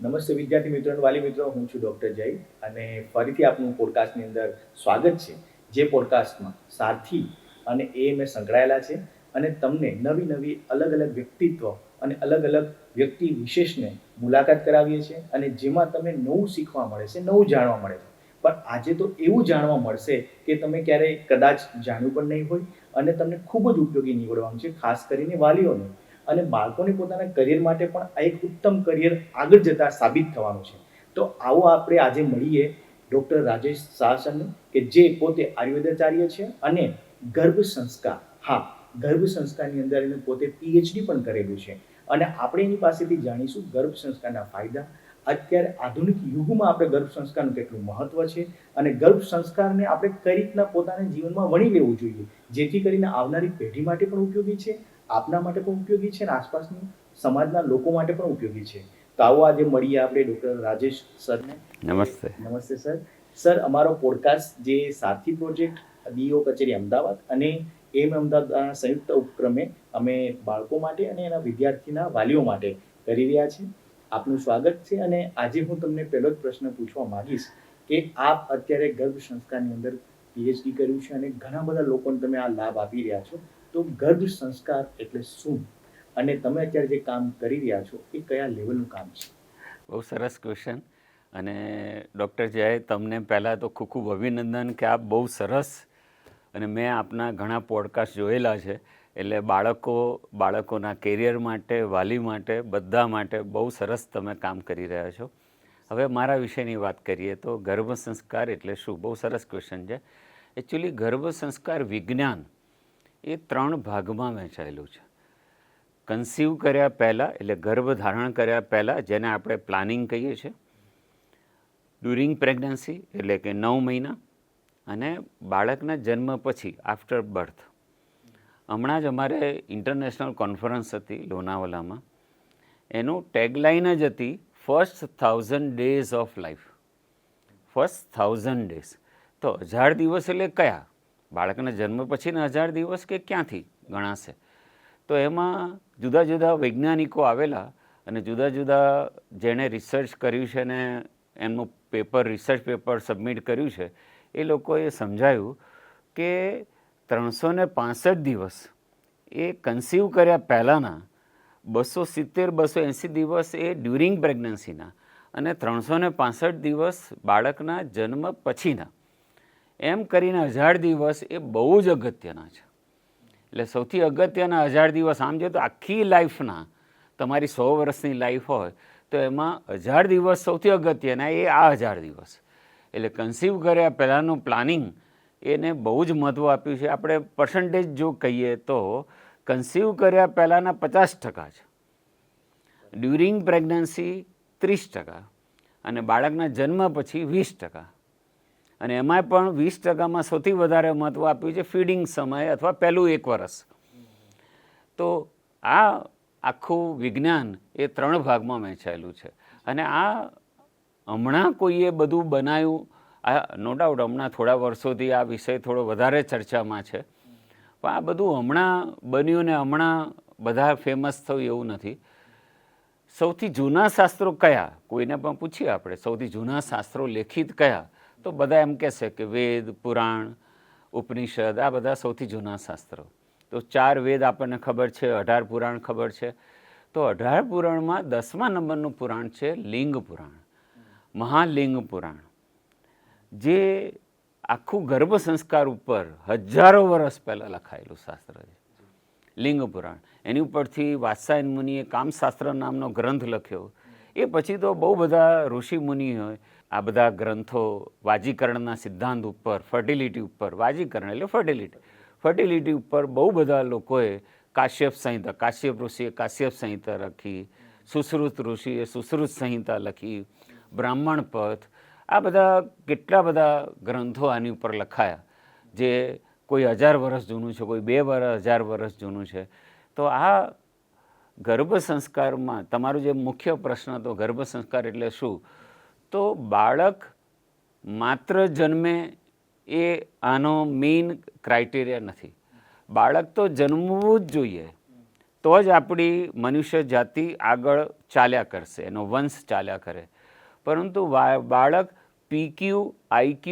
નમસ્તે વિદ્યાર્થી મિત્રો અને વાલી મિત્રો, હું છું ડૉક્ટર જય અને ફરીથી આપનું પોડકાસ્ટની અંદર સ્વાગત છે. જે પોડકાસ્ટમાં સારથી અને એએમએ સંકળાયેલા છે અને તમને નવી નવી અલગ અલગ વ્યક્તિત્વ અને અલગ અલગ વ્યક્તિ વિશેષને મુલાકાત કરાવીએ છીએ અને જેમાં તમને નવું શીખવા મળે છે, નવું જાણવા મળે છે. પણ આજે તો એવું જાણવા મળશે કે તમે ક્યારેય કદાચ જાણ્યું પણ નહીં હોય અને તમને ખૂબ જ ઉપયોગી નીવડવાનું છે, ખાસ કરીને વાલીઓને અને બાળકોને પોતાના કરિયર માટે પણ આ એક ઉત્તમ કરિયર આગળ જતાં સાબિત થવાનું છે. તો આવો આપણે આજે મળીએ ડૉક્ટર રાજેશ શાહ સરને, કે જે પોતે આયુર્વેદાચાર્ય છે અને ગર્ભ સંસ્કાર, હા, ગર્ભ સંસ્કારની અંદર એને પોતે પીએચડી પણ કરેલું છે અને આપણે એની પાસેથી જાણીશું ગર્ભ સંસ્કારના ફાયદા, અત્યારે આધુનિક યુગમાં આપણે ગર્ભ સંસ્કારનું કેટલું મહત્વ છે અને ગર્ભ સંસ્કારને આપણે કઈ રીતના પોતાના જીવનમાં વણી લેવું જોઈએ, જેથી કરીને આવનારી પેઢી માટે પણ ઉપયોગી છે, આપના માટે પણ ઉપયોગી છે અને આસપાસની સમાજના લોકો માટે પણ ઉપયોગી છે. તો આવો આજે મળીએ આપણે ડૉક્ટર રાજેશ સરને. નમસ્તે. નમસ્તે સર. સર, અમારો પોડકાસ્ટ જે સારથી પ્રોજેક્ટ, ડીઓ કચેરી અમદાવાદ અને એમ અમદાવાદના સંયુક્ત ઉપક્રમે અમે બાળકો માટે અને એના વિદ્યાર્થીના વાલીઓ માટે કરી રહ્યા છીએ. આપનું સ્વાગત છે અને આજે હું તમને પહેલો જ પ્રશ્ન પૂછવા માંગીશ કે આપ અત્યારે ગર્ભ સંસ્કારની અંદર પીએચડી કર્યું છે અને ઘણા બધા લોકોને તમે આ લાભ આપી રહ્યા છો. તો ગર્ભ સંસ્કાર એટલે શું અને તમે અત્યારે જે કામ કરી રહ્યા છો એ કયા લેવલનું કામ છે? બહુ સરસ ક્વેશ્ચન. અને ડૉક્ટર જય, તમને પહેલાં તો ખૂબ ખૂબ અભિનંદન કે આપ બહુ સરસ, અને મેં આપના ઘણા પોડકાસ્ટ જોયેલા છે, એટલે બાળકોના કેરિયર માટે, વાલી માટે, બધા માટે બહુ સરસ તમે કામ કરી રહ્યા છો. હવે મારા વિષયની વાત કરીએ તો ગર્ભ સંસ્કાર એટલે શું? બહુ સરસ ક્વેશ્ચન છે. એકચ્યુઅલી ગર્ભ સંસ્કાર વિજ્ઞાન એ 3 ભાગમાં વહેંચાયેલું છે. કન્સીવ કર્યા પહેલાં, એટલે ગર્ભ ધારણ કર્યા પહેલાં, જેને આપણે પ્લાનિંગ કહીએ છીએ, ડ્યુરિંગ પ્રેગ્નન્સી એટલે કે 9 મહિના, અને બાળકના જન્મ પછી આફ્ટર બર્થ. હમણાં જ અમારે ઇન્ટરનેશનલ કોન્ફરન્સ હતી લોનાવાલામાં, એનું ટેગલાઇન જ હતી first 1000 days of life. First 1000 days. તો 1000 દિવસ એટલે કયા? બાળકના જન્મ પછીના 1000 દિવસ કે ક્યાંથી ગણાશે? તો એમાં જુદા જુદા વૈજ્ઞાનિકો આવેલા અને જુદા જુદા જેણે રિસર્ચ કર્યું છે ને એમનું રિસર્ચ પેપર સબમિટ કર્યું છે, એ લોકોએ સમજાયું કે 365 દિવસ એ કન્સીવ કર્યા પહેલાંના, 270-280 દિવસ એ ડ્યુરિંગ પ્રેગ્નન્સીના, અને 365 દિવસ બાળકના જન્મ પછીના. એમ કરીને 1000 દિવસ એ બહુ જ અગત્યના છે. એટલે સૌથી અગત્યના 1000 દિવસ. આમ જોઈએ તો આખી લાઈફના, તમારી 100 વર્ષની લાઈફ હોય તો એમાં 1000 દિવસ સૌથી અગત્યના, એ આ 1000 દિવસ. એટલે કન્સીવ કર્યા પહેલાંનું પ્લાનિંગ એને બહુ જ મહત્ત્વ આપ્યું છે. આપણે પર્સન્ટેજ જો કહીએ તો કન્સીવ કર્યા પહેલાંના 50% છે, ડ્યુરિંગ પ્રેગ્નન્સી 30%, અને બાળકના જન્મ પછી 20%. અને એમાં પણ 20%માં સૌથી વધારે મહત્ત્વ આપ્યું છે ફીડિંગ સમય અથવા પહેલું 1 વર્ષ. તો આ આખું વિજ્ઞાન એ 3 ભાગમાં વહેંચાયેલું છે. અને આ હમણાં કોઈએ બધું બનાવ્યું, નો ડાઉટ હમણાં થોડા વર્ષોથી આ વિષય થોડો વધારે ચર્ચામાં છે, પણ આ બધું હમણાં બન્યું ને હમણાં બધા ફેમસ થયું એવું નથી. સૌથી જૂના શાસ્ત્રો કયા? કોઈને પણ પૂછીએ આપણે, સૌથી જૂના શાસ્ત્રો લેખિત કયા? તો બધા એમ કહેશે કે વેદ, પુરાણ, ઉપનિષદ, આ બધા સૌથી જૂના શાસ્ત્રો. તો 4 વેદ આપણને ખબર છે, 18 પુરાણ ખબર છે. તો 18 પુરાણમાં 10મા નંબરનું પુરાણ છે લિંગ પુરાણ, મહાલિંગ પુરાણ, જે આખું ગર્ભ સંસ્કાર ઉપર હજારો વર્ષ પહેલાં લખાયેલું શાસ્ત્ર છે, લિંગ પુરાણ. એની ઉપરથી વાત્સાયન મુનિએ કામશાસ્ત્ર નામનો ગ્રંથ લખ્યો. એ પછી તો બહુ બધા ઋષિ મુનિઓએ આ બધા ગ્રંથો વાજીકરણના સિદ્ધાંત ઉપર, ફર્ટિલિટી ઉપર, વાજીકરણ એટલે ફર્ટિલિટી ઉપર બહુ બધા લોકોએ કાશ્યપ સંહિતા, કાશ્યપ ઋષિએ કાશ્યપ સંહિતા લખી, સુશ્રુત ઋષિએ સુશ્રુત સંહિતા લખી, બ્રાહ્મણ પથ, આ બધા કેટલા બધા ગ્રંથો આની ઉપર લખાયા, જે કોઈ 1000 વર્ષ જૂનું છે, કોઈ 1000 વર્ષ જૂનું છે. તો આ ગર્ભ સંસ્કારમાં તમારો જે મુખ્ય પ્રશ્ન હતો, ગર્ભ સંસ્કાર એટલે શું? તો બાળક માત્ર જન્મે એ આનો મેઇન ક્રાઇટેરિયા નથી. બાળક તો જન્મવું જ જોઈએ, તો જ આપણી મનુષ્ય જાતિ આગળ ચાલ્યા કરશે, એનો વંશ ચાલ્યા કરે. પરંતુ બાળક PQ, IQ,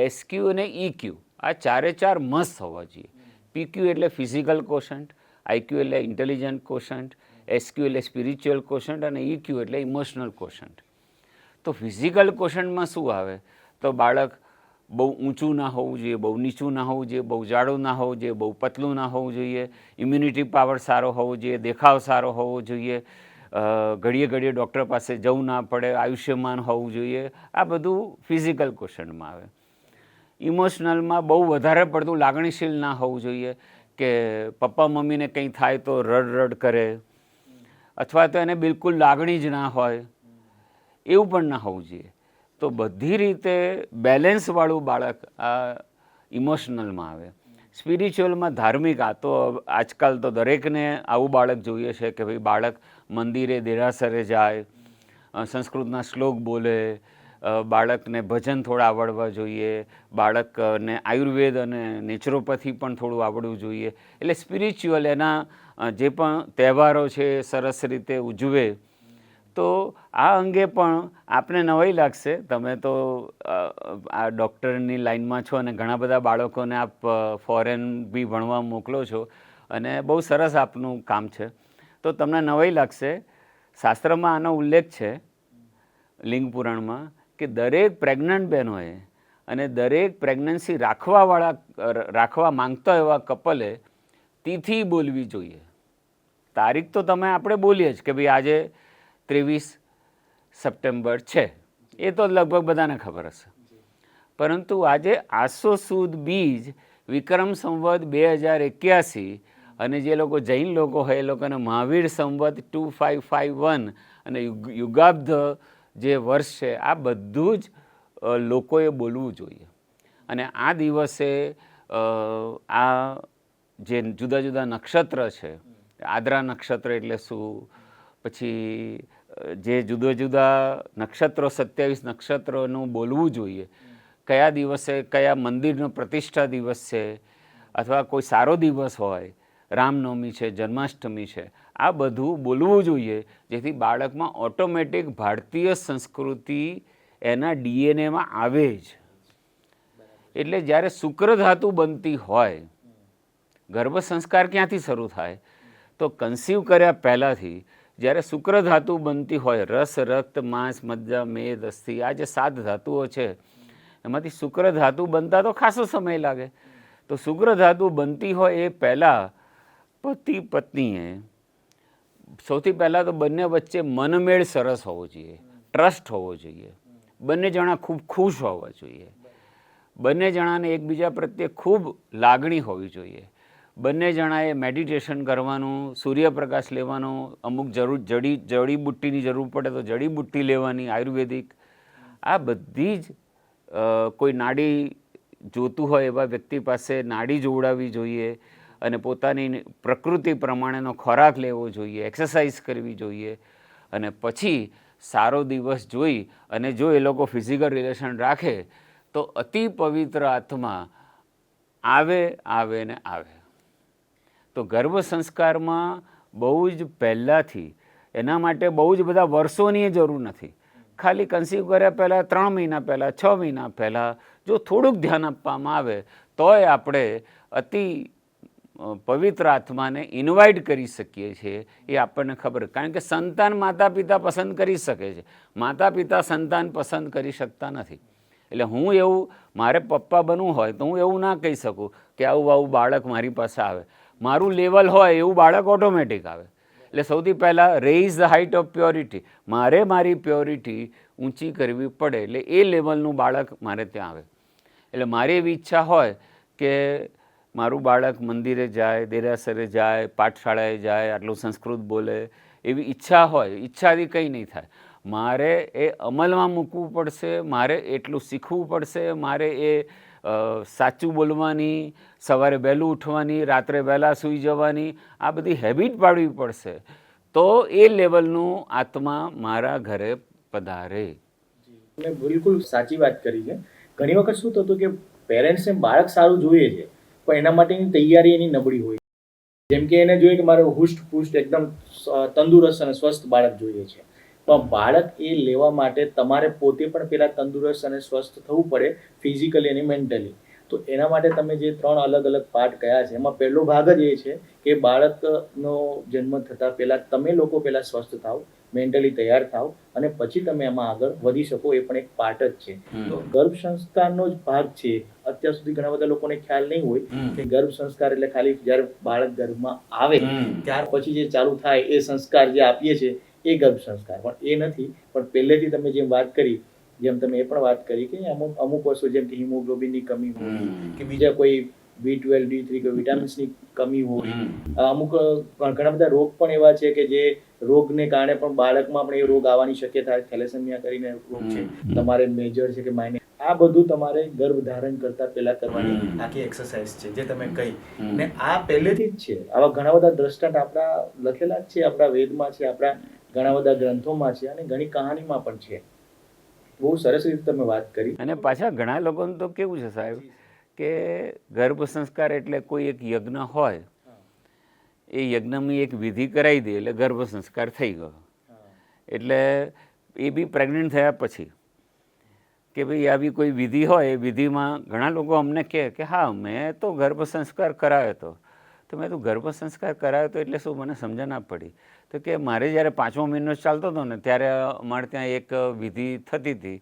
SQ અને EQ આ ચારે ચાર મસ્ત હોવા જોઈએ. PQ એટલે ફિઝિકલ કોશન્ટ, IQ એટલે ઇન્ટેલિજન્ટ કોશન્ટ, SQ એટલે સ્પિરિચ્યુઅલ કોશન્ટ અને EQ એટલે ઇમોશનલ કોશન્ટ. તો ફિઝિકલ કોશન્ટમાં શું આવે? તો બાળક બહુ ઊંચું ના હોવું જોઈએ, બહુ નીચું ના હોવું જોઈએ, બહુ જાડું ના હોવું જોઈએ, બહુ પતલું ના હોવું જોઈએ, ઇમ્યુનિટી પાવર સારો હોવો જોઈએ, દેખાવ સારો હોવો જોઈએ, ઘડીએ ઘડીએ ડૉક્ટર પાસે જવું ના પડે, આયુષ્યમાન હોવું જોઈએ. આ બધું ફિઝિકલ ક્વેશ્ચનમાં આવે. ઇમોશનલમાં બહુ વધારે પડતું લાગણીશીલ ના હોવું જોઈએ કે પપ્પા મમ્મીને કંઈ થાય તો રડ કરે, અથવા તો એને બિલકુલ લાગણી જ ના હોય, એવું પણ ના હોવું જોઈએ. તો બધી રીતે બેલેન્સવાળું બાળક આ ઇમોશનલમાં આવે. સ્પિરિચ્યુઅલમાં ધાર્મિક, આ તો આજકાલ તો દરેકને આવું બાળક જોઈએ છે કે ભાઈ બાળક મંદિરે દેરાસરે જાય, સંસ્કૃતના શ્લોક બોલે, બાળકને ભજન થોડા આવડવા જોઈએ, બાળકને આયુર્વેદ અને નેચરોપેથી પણ થોડું આવડવું જોઈએ. એટલે સ્પિરિચ્યુઅલ એના જે પણ તહેવારો છે એ સરસ રીતે ઉજવે. તો આ અંગે પણ આપને નવાઈ લાગશે, તમે તો આ ડૉક્ટરની લાઈનમાં છો અને ઘણા બધા બાળકોને આપ ફોરેન બી ભણવા મોકલો છો અને બહુ સરસ આપનું કામ છે. તો તમને નવાઈ લાગશે, શાસ્ત્રમાં આનો ઉલ્લેખ છે લિંગ પુરાણમાં કે દરેક પ્રેગ્નન્ટ બહેનોએ અને દરેક પ્રેગ્નન્સી રાખવા માંગતા એવા કપલે તિથિ બોલવી જોઈએ. તારીખ તો આપણે બોલીએ જ કે ભાઈ આજે 23 સપ્ટેમ્બર છે, એ તો લગભગ બધાને ખબર હશે. પરંતુ આજે આસો સુદ બીજ વિક્રમ સંવત 2081 અને જે લોકો જૈન લોકો હોય એ લોકોને મહાવીર સંવત 2551 અને યુગાબ્દ જે વર્ષ છે, આ બધું જ લોકોએ બોલવું જોઈએ. અને આ દિવસે આ જે જુદા જુદા નક્ષત્ર છે, આદ્રા નક્ષત્ર એટલે શું, પછી જે જુદા જુદા નક્ષત્રો 27 નક્ષત્રોનું બોલવું જોઈએ, કયા દિવસે કયા મંદિરનો પ્રતિષ્ઠા દિવસ છે, અથવા કોઈ સારો દિવસ હોય, રામનવમી છે, જન્માષ્ટમી છે, આ બધું બોલવું જોઈએ, જેથી બાળકમાં ઓટોમેટિક ભારતીય સંસ્કૃતિ એના DNAમાં આવે જ. એટલે જ્યારે શુક્ર ધાતુ બનતી હોય, ગર્ભ સંસ્કાર ક્યાંથી શરૂ થાય? તો કન્સીવ કર્યા પહેલાંથી જ્યારે શુક્ર ધાતુ બનતી હોય, રસ, રક્ત, માંસ, મજ્જા, મેદ, અસ્થિ, આ જે 7 ધાતુઓ છે એમાંથી શુક્ર ધાતુ બનતા તો ખાસો સમય લાગે. તો શુક્ર ધાતુ બનતી હોય એ પહેલાં પતિ પત્નીએ સૌથી પહેલાં તો બંને વચ્ચે મનમેળ સરસ હોવો જોઈએ, ટ્રસ્ટ હોવો જોઈએ, બંને જણા ખૂબ ખુશ હોવા જોઈએ, બંને જણાને એકબીજા પ્રત્યે ખૂબ લાગણી હોવી જોઈએ, બંને જણાએ મેડિટેશન કરવાનું, સૂર્યપ્રકાશ લેવાનો, અમુક જડીબુટ્ટીની જરૂર પડે તો જડીબુટ્ટી લેવાની આયુર્વેદિક. આ બધી જ કોઈ નાડી જોતું હોય એવા વ્યક્તિ પાસે નાડી જોડાવી જોઈએ અને પોતાની પ્રકૃતિ પ્રમાણેનો ખોરાક લેવો જોઈએ, એક્સરસાઇઝ કરવી જોઈએ. અને પછી સારો દિવસ જોઈ અને જો એ લોકો ફિઝિકલ રિલેશન રાખે તો અતિ પવિત્ર આત્મા આવે ને આવે. તો ગર્ભ સંસ્કારમાં બહુ જ પહેલાંથી એના માટે બહુ જ બધા વર્ષોની જરૂર નથી. ખાલી કન્સીવ કર્યા પહેલાં 3 મહિના પહેલાં, 6 મહિના પહેલાં જો થોડુંક ધ્યાન આપવામાં આવે તોય આપણે અતિ પવિત્ર આત્માને ઇન્વાઇટ કરી શકીએ છીએ. એ આપણને ખબર, કારણ કે સંતાન માતા પિતા પસંદ કરી શકે છે, માતા પિતા સંતાન પસંદ કરી શકતા નથી. એટલે હું એવું, મારે પપ્પા બનવું હોય તો હું એવું ના કહી શકું કે આવું બાળક મારી પાસે આવે. મારું લેવલ હોય એવું બાળક ઓટોમેટિક આવે. એટલે સૌથી પહેલાં raise the height of purity, મારે મારી પ્યોરિટી ઊંચી કરવી પડે, એટલે એ લેવલનું બાળક મારે ત્યાં આવે. એટલે મારી એવી ઈચ્છા હોય કે મારું બાળક મંદિરે જાય, દેરાસરે જાય, પાઠશાળાએ જાય, આટલું સંસ્કૃત બોલે, એવી ઈચ્છા હોય. ઈચ્છાથી કંઈ નહીં થાય. મારે એ અમલમાં મૂકવું પડશે, મારે એટલું શીખવું પડશે, મારે એ સાચું બોલવાની, સવારે વહેલું ઉઠવાની, રાત્રે વહેલા સૂઈ જવાની, આ બધી હેબિટ પાડવી પડશે. તો એ લેવલનું આત્મા મારા ઘરે પધારે. તમે બિલકુલ સાચી વાત કરી છે. ઘણી વખત શું થતું કે પેરેન્ટ્સને બાળક સારું જોઈએ છે પણ એના માટેની તૈયારી એની નબળી હોય. જેમ કે એને જોઈએ કે મારે હુષ્ટ પુષ્ટ એકદમ તંદુરસ્ત અને સ્વસ્થ બાળક જોઈએ છે, પણ બાળક એ લેવા માટે તમારે પોતે પણ પેલા તંદુરસ્ત અને સ્વસ્થ થવું પડે, ફિઝિકલી અને મેન્ટલી. તો એના માટે તમે જે 3 અલગ અલગ પાર્ટ કયા છે, એમાં પહેલો ભાગ જ એ છે કે બાળકનો જન્મ થતાં પહેલા તમે લોકો પહેલા સ્વસ્થ થાવ, મેન્ટલી તૈયાર થાવ, અને પછી તમે એમાં આગળ વધી શકો. એ પણ એક પાર્ટ જ છે. તો ગર્ભ સંસ્કારનો જ ભાગ છે. અત્યાર સુધી ઘણા બધા લોકોને ખ્યાલ નહીં હોય કે ગર્ભ સંસ્કાર એટલે ખાલી જ્યારે બાળક ગર્ભમાં આવે ત્યાર પછી જે ચાલુ થાય એ સંસ્કાર જે આપીએ છીએ એ ગર્ભ સંસ્કાર, પણ એ નથી. પણ પહેલેથી તમે જેમ વાત કરી, જેમ તમે એ પણ વાત કરી કે અમુક વસ્તુ જેમ કે હિમોગ્લોબિનની કમી હોય કે બીજા કોઈ B12 D3 કે વિટામિન્સની કમી હોય, અમુક ઘણા બધા રોગ પણ એવા છે કે જે રોગને કારણે પણ બાળકમાં પણ એ રોગ આવવાની શક્યતા, થેલેસેમિયા કરીને રોગ છે, તમારે મેજર છે કે માઇનર, આ બધું તમારે ગર્ભ ધારણ કરતા પહેલા કરવાની આખી એક્સરસાઇઝ છે જે તમે કહી. ને આ પહેલેથી જ છે. આવા ઘણા બધા દ્રષ્ટાંત આપણા લખેલા જ છે, આપણા વેદમાં છે, આપણા ઘણા બધા ગ્રંથોમાં છે, અને ઘણી કહાનીમાં પણ છે. બહુ સરસ રીતે તમે વાત કરી. અને પાછા ઘણા લોકોને તો કેવું છે સાહેબ કે ગર્ભ સંસ્કાર એટલે કોઈ એક યજ્ઞ હોય, એ યજ્ઞની એક વિધિ કરાવી દે એટલે ગર્ભ સંસ્કાર થઈ ગયો. એટલે એ બી પ્રેગ્નન્ટ થયા પછી કે ભાઈ આવી કોઈ વિધિ હોય, એ વિધિમાં ઘણા લોકો અમને કહે કે હા મેં તો ગર્ભ સંસ્કાર કરાવ્યો હતો. તો મેં તો ગર્ભ સંસ્કાર કરાવ્યો હતો એટલે શું, મને સમજ ના પડી. તો કે મારે જ્યારે 5મો મહિનો ચાલતો હતો ને ત્યારે અમારે ત્યાં એક વિધિ થતી હતી,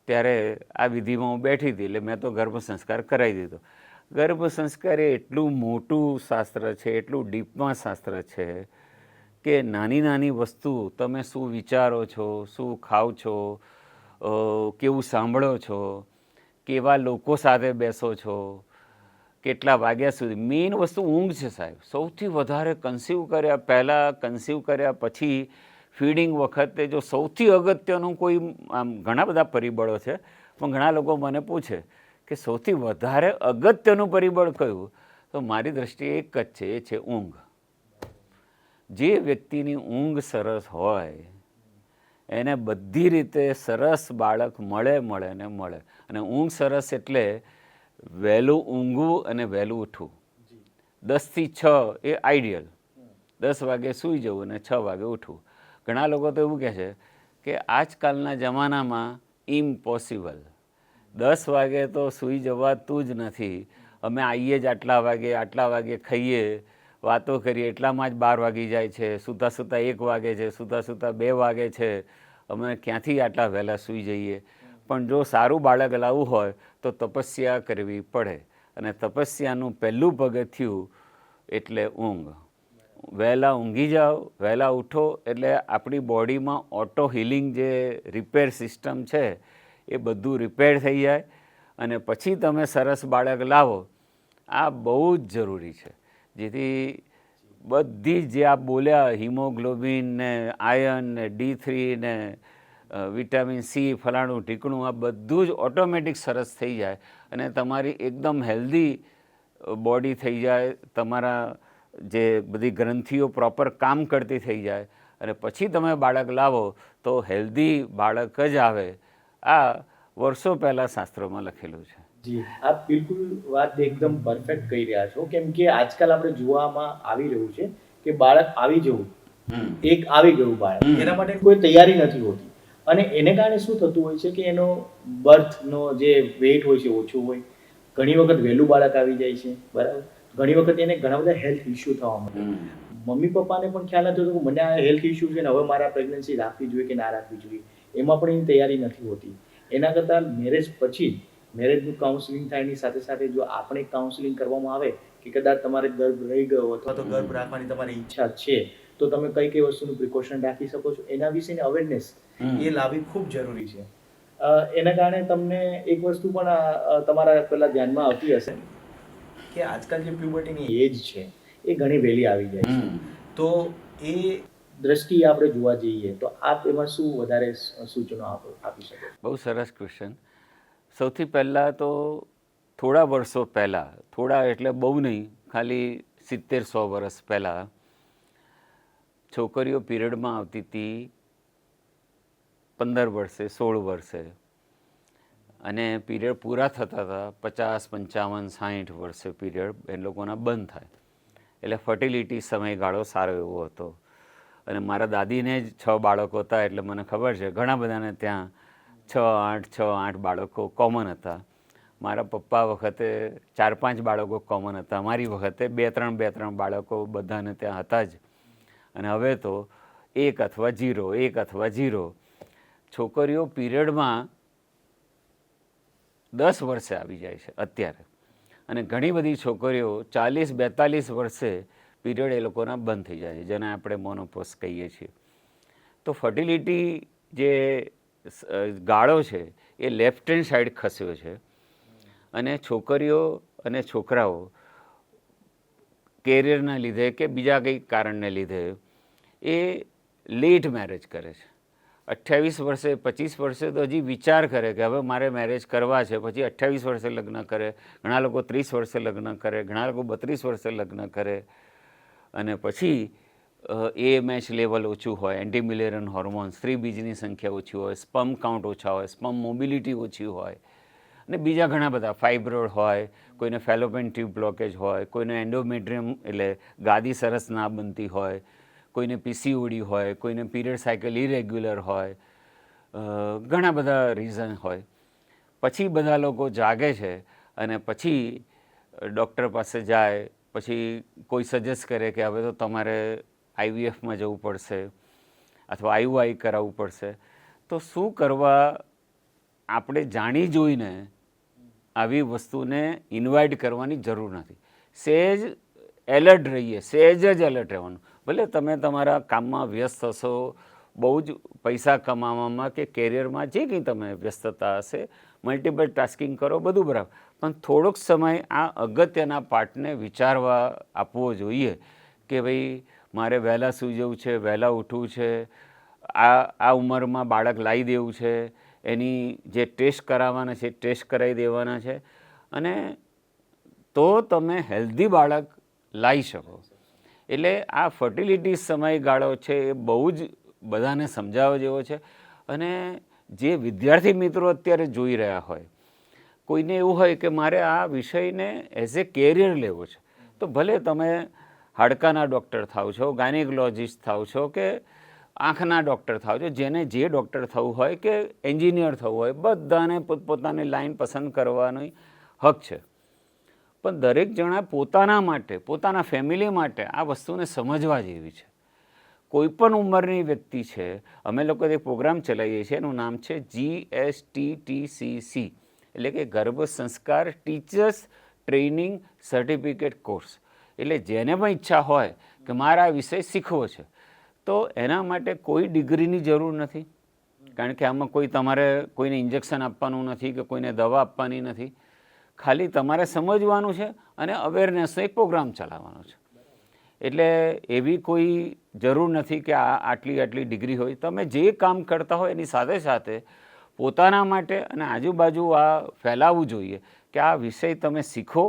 ત્યારે આ વિધિમાં હું બેઠી હતી એટલે મેં તો ગર્ભ સંસ્કાર કરાવી દીધો. ગર્ભ સંસ્કાર એ એટલું મોટું શાસ્ત્ર છે, એટલું ડીપમાં શાસ્ત્ર છે કે નાની નાની વસ્તુ તમે શું વિચારો છો, શું ખાઓ છો, કેવું સાંભળો છો, કેવા લોકો સાથે બેસો છો, કેટલા વાગ્યા સુધી, મેઇન વસ્તુ ઊંઘ છે સાહેબ. સૌથી વધારે કન્સીવ કર્યા પહેલાં, કન્સીવ કર્યા પછી, ફીડિંગ વખતે જો સૌથી અગત્યનું કોઈ, આમ ઘણા બધા પરિબળો છે પણ ઘણા લોકો મને પૂછે કે સૌથી વધારે અગત્યનું પરિબળ કયું, તો મારી દ્રષ્ટિએ એક જ છે, એ છે ઊંઘ. જે વ્યક્તિની ઊંઘ સરસ હોય એને બધી રીતે સરસ બાળક મળે ને મળે. અને ઊંઘ સરસ એટલે વહેલું ઊંઘવું અને વહેલું ઉઠવું. 10 થી 6 એ આઈડિયલ. 10 વાગે સૂઈ જવું અને 6 વાગે ઉઠવું. ઘણા લોકો તો એવું કહે છે કે આજકાલના જમાનામાં ઇમ્પોસિબલ, 10 વાગે તો સૂઈ જવાતું જ નથી. અમે આવીએ જ આટલા વાગે ખાઈએ, વાતો કરીએ, એટલામાં જ 12 વાગી જાય છે, સૂતા 1 વાગે છે, સૂતા 2 વાગે છે, અમે ક્યાંથી આટલા વહેલા સૂઈ જઈએ. પણ જો સારું બાળક લાવવું હોય તો તપસ્યા કરવી પડે, અને તપસ્યાનું પહેલું પગથિયું એટલે ઊંઘ. વહેલા ઊંઘી જાઓ, વહેલા ઉઠો એટલે આપણી બોડીમાં ઓટો હિલિંગ જે રિપેર સિસ્ટમ છે એ બધું રિપેર થઈ જાય, અને પછી તમે સરસ બાળક લાવો. આ બહુ જ જરૂરી છે. જેથી બધી જે આપ બોલ્યા, હિમોગ્લોબિન ને આયર્ન ને D3 ને વિટામિન C, ફલાણું ઢીકણું, આ બધું જ ઓટોમેટિક સરસ થઈ જાય અને તમારી એકદમ હેલ્ધી બોડી થઈ જાય. તમારા જે બધી ગ્રંથિઓ પ્રોપર કામ કરતી થઈ જાય, અને પછી તમે બાળક લાવો તો હેલ્ધી બાળક જ આવે. આ વર્ષો પહેલાં શાસ્ત્રોમાં લખેલું છે. જી, આપ બિલકુલ વાત એકદમ પરફેક્ટ કહી રહ્યા છો. કેમ કે આજકાલ આપણે જોવામાં આવી રહ્યું છે કે બાળક આવી જવું, એક આવી ગયું બાળક, એના માટે કોઈ તૈયારી નથી હોતી, અને એને કારણે શું થતું હોય છે કે એનો બર્થનો જે વેઇટ હોય છે ઓછો હોય. ઘણી વખત વહેલું બાળક આવી જાય છે, બરાબર. ઘણી વખત એને ઘણા બધા હેલ્થ ઇસ્યુ થવા મળે. મમ્મી પપ્પાને પણ ખ્યાલ નથી હોતો કે મને આ હેલ્થ ઇસ્યુ છે ને હવે મારા પ્રેગ્નન્સી રાખવી જોઈએ કે ના રાખવી જોઈએ. એમાં પણ એની તૈયારી નથી હોતી. એના કરતાં મેરેજ પછી, મેરેજનું કાઉન્સેલિંગ થાય એની સાથે સાથે જો આપણે કાઉન્સેલિંગ કરવામાં આવે કે કદાચ તમારે ગર્ભ રહી ગયો અથવા તો ગર્ભ રાખવાની તમારી ઈચ્છા છે, તો તમે કઈ કઈ વસ્તુનું પ્રિકોશન રાખી શકો છો, એના વિશેની અવેરનેસ એ લાવવી ખૂબ જરૂરી છે. એના કારણે તમને એક વસ્તુ પણ તમારા પેલા ધ્યાનમાં આવતી હશે કે આજકાલ જે પ્યુબર્ટીની એજ છે એ ઘણી વહેલી આવી જાય છે. તો એ દ્રષ્ટિએ આપણે જોવા જઈએ તો આપ એમાં શું વધારે સૂચનો આપી શકો? બહુ સરસ ક્વેશ્ચન. સૌથી પહેલાં તો થોડા વર્ષો પહેલાં, થોડા એટલે બહુ નહીં, ખાલી 70-100 વર્ષ પહેલાં છોકરીઓ પીરિયડમાં આવતી હતી 15 વર્ષે, 16 વર્ષે, અને પીરિયડ પૂરા થતા હતા 50, 55, 60 વર્ષે પીરિયડ એ લોકોના બંધ થાય. એટલે ફર્ટિલિટી સમયગાળો સારો એવો હતો. અને મારા દાદીને જ 6 બાળકો હતા, એટલે મને ખબર છે ઘણા બધાને ત્યાં 6-8 બાળકો કોમન હતા. મારા પપ્પા વખતે 4-5 બાળકો કોમન હતા. મારી વખતે 2-3 બાળકો બધાને ત્યાં હતા જ. અને હવે તો 1 અથવા 0. છોકરીઓ પીરિયડમાં 10 વર્ષે આવી જાય છે અત્યારે, અને ઘણી બધી છોકરીઓ 40-42 વર્ષે પીરિયડ એ લોકોના બંધ થઈ જાય છે, જેને આપણે મોનોપોઝ કહીએ છીએ. તો ફર્ટિલિટી જે ગાળો છે એ લેફ્ટ હેન્ડ સાઈડ ખસ્યો છે, અને છોકરીઓ અને છોકરાઓ કેરિયરના લીધે કે બીજા કંઈક કારણને લીધે એ લેટ મેરેજ કરે છે. 28 વર્ષે 25 વર્ષે તો હજી વિચાર કરે કે હવે મારે મેરેજ કરવા છે, પછી 28 વર્ષે લગ્ન કરે. ઘણા લોકો 30 વર્ષે લગ્ન કરે, ઘણા લોકો 32 વર્ષે લગ્ન કરે, અને પછી AMH લેવલ ઓછું હોય, એન્ટી મિલેરિયન હોર્મોન, સ્ત્રી બીજની સંખ્યા ઓછી હોય, સ્પર્મ કાઉન્ટ ઓછા હોય, સ્પર્મ મોબિલિટી ઓછી હોય, અને બીજા ઘણા બધા ફાઇબ્રોઇડ હોય, કોઈને ફેલોપિયન ટ્યુબ બ્લોકેજ હોય, કોઈને એન્ડોમેટ્રિયમ એટલે ગાદી સરસ ના બનતી હોય, કોઈને PCOD હોય, કોઈને પીરિયડ સાયકલ ઇરેગ્યુલર હોય, ઘણા બધા રીઝન હોય. પછી બધા લોકો જાગે છે અને પછી ડૉક્ટર પાસે જાય. પછી કોઈ સજેસ્ટ કરે કે હવે તો તમારે IVFમાં જવું પડશે અથવા IUI કરાવવું પડશે. તો શું કરવા? આપણે જાણી જોઈને આવી વસ્તુને ઇન્વાઇટ કરવાની જરૂર નથી. સહેજ એલર્ટ રહીએ, સહેજ જ એલર્ટ રહેવાનું. ભલે તમે તમારા કામમાં વ્યસ્ત હશો, બહુ જ પૈસા કમાવામાં કે કેરિયરમાં જે કંઈ તમે વ્યસ્તતા હશે, મલ્ટિપલ ટાસ્કિંગ કરો, બધું બરાબર, પણ થોડોક સમય આ અગત્યના પાર્ટને વિચારવા આપવો જોઈએ કે ભાઈ મારે વહેલા સૂઈ જવું છે, વહેલા ઉઠવું છે, આ ઉંમરમાં બાળક લાવી દેવું છે, એની જે ટેસ્ટ કરાવવાના છે ટેસ્ટ કરાવી દેવાના છે, અને તો તમે હેલ્ધી બાળક લાવી શકો. એટલે આ ફર્ટિલિટી સમયગાળો છે એ બહુ જ બધાને સમજાવવા જેવો છે. અને જે વિદ્યાર્થી મિત્રો અત્યારે જોઈ રહ્યા હોય, કોઈને એવું હોય કે મારે આ વિષયને એઝ એ કેરિયર લેવો છે, તો ભલે તમે હાડકાના ડૉક્ટર થાવ છો, ગાયનેકોલોજિસ્ટ થાવ છો, કે આંખના ડૉક્ટર થાવ છો, જેને જે ડૉક્ટર થવું હોય કે એન્જિનિયર થવું હોય, બધાને પોતપોતાની લાઈન પસંદ કરવાનો હક છે. પણ દરેક જણા પોતાના માટે, પોતાના ફેમિલી માટે આ વસ્તુને સમજવા જેવી છે. કોઈ પણ ઉંમરની વ્યક્તિ છે. અમે લોકો એક પ્રોગ્રામ ચલાવીએ છીએ, એનું નામ છે GSTTCC, એટલે કે ગર્ભ સંસ્કાર ટીચર્સ ટ્રેનિંગ સર્ટિફિકેટ કોર્સ. એટલે જેને પણ ઈચ્છા હોય કે મારે આ વિષય શીખવો છે, તો એના માટે કોઈ ડિગ્રીની જરૂર નથી, કારણ કે આમાં કોઈ તમારે કોઈને ઇન્જેક્શન આપવાનું નથી કે કોઈને દવા આપવાની નથી. ખાલી તમારે સમજવાનું છે અને અવેરનેસનો એક પ્રોગ્રામ ચલાવવાનો છે. એટલે એવી કોઈ જરૂર નથી કે આટલી ડિગ્રી હોય. તમે જે કામ કરતા હોય એની સાથે સાથે પોતાના માટે અને આજુબાજુ આ ફેલાવવું જોઈએ કે આ વિષય તમે શીખો,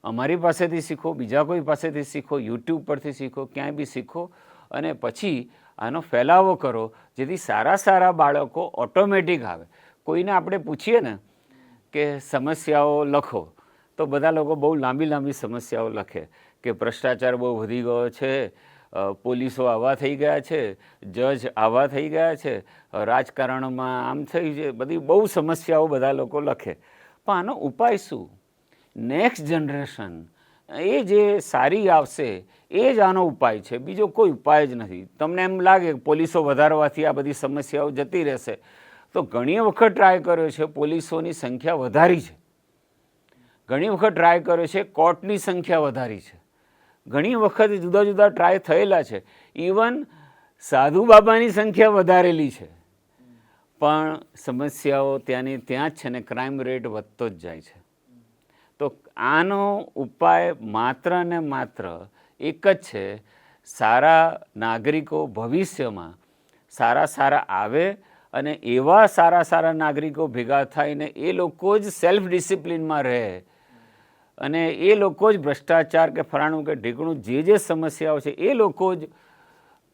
અમારી પાસેથી શીખો, બીજા કોઈ પાસેથી શીખો, યુટ્યુબ પરથી શીખો, ક્યાંય બી શીખો, અને પછી આનો ફેલાવો કરો, જેથી સારા બાળકો ઓટોમેટિક આવે. કોઈને આપણે પૂછીએ ને કે સમસ્યાઓ લખો, તો બધા લોકો બહુ લાંબી સમસ્યાઓ લખે કે ભ્રષ્ટાચાર બહુ વધી ગયો છે, પોલીસો આવા થઈ ગયા છે, જજ આવા થઈ ગયા છે, રાજકારણમાં આમ થઈ છે, બધી બહુ સમસ્યાઓ બધા લોકો લખે. પણ આનો ઉપાય શું? નેક્સ્ટ જનરેશન એ જે સારી આવશે એ જ આનો ઉપાય છે, બીજો કોઈ ઉપાય જ નથી. તમને એમ લાગે કે પોલીસો વધારવાથી આ બધી સમસ્યાઓ જતી રહેશે, તો ઘણી વખત ટ્રાય કર્યો છે પોલીસોની સંખ્યા વધારી છે, ઘણી વખત ટ્રાય કર્યો છે કોર્ટની સંખ્યા વધારી છે, ઘણી વખત જુદા ટ્રાય થયેલા છે, ઇવન સાધુ બાબાની સંખ્યા વધારેલી છે, પણ સમસ્યાઓ ત્યાંની ત્યાં જ છે ને ક્રાઇમ રેટ વધતો જ જાય છે. તો આનો ઉપાય માત્ર ને માત્ર એક જ છે, સારા નાગરિકો ભવિષ્યમાં સારા આવે અને એવા સારા નાગરિકો ભેગા થઈને એ લોકો જ સેલ્ફ ડિસિપ્લિનમાં રહે અને એ લોકો જ ભ્રષ્ટાચાર કે ફલાણું કે ઢીકણું જે સમસ્યાઓ છે એ લોકો જ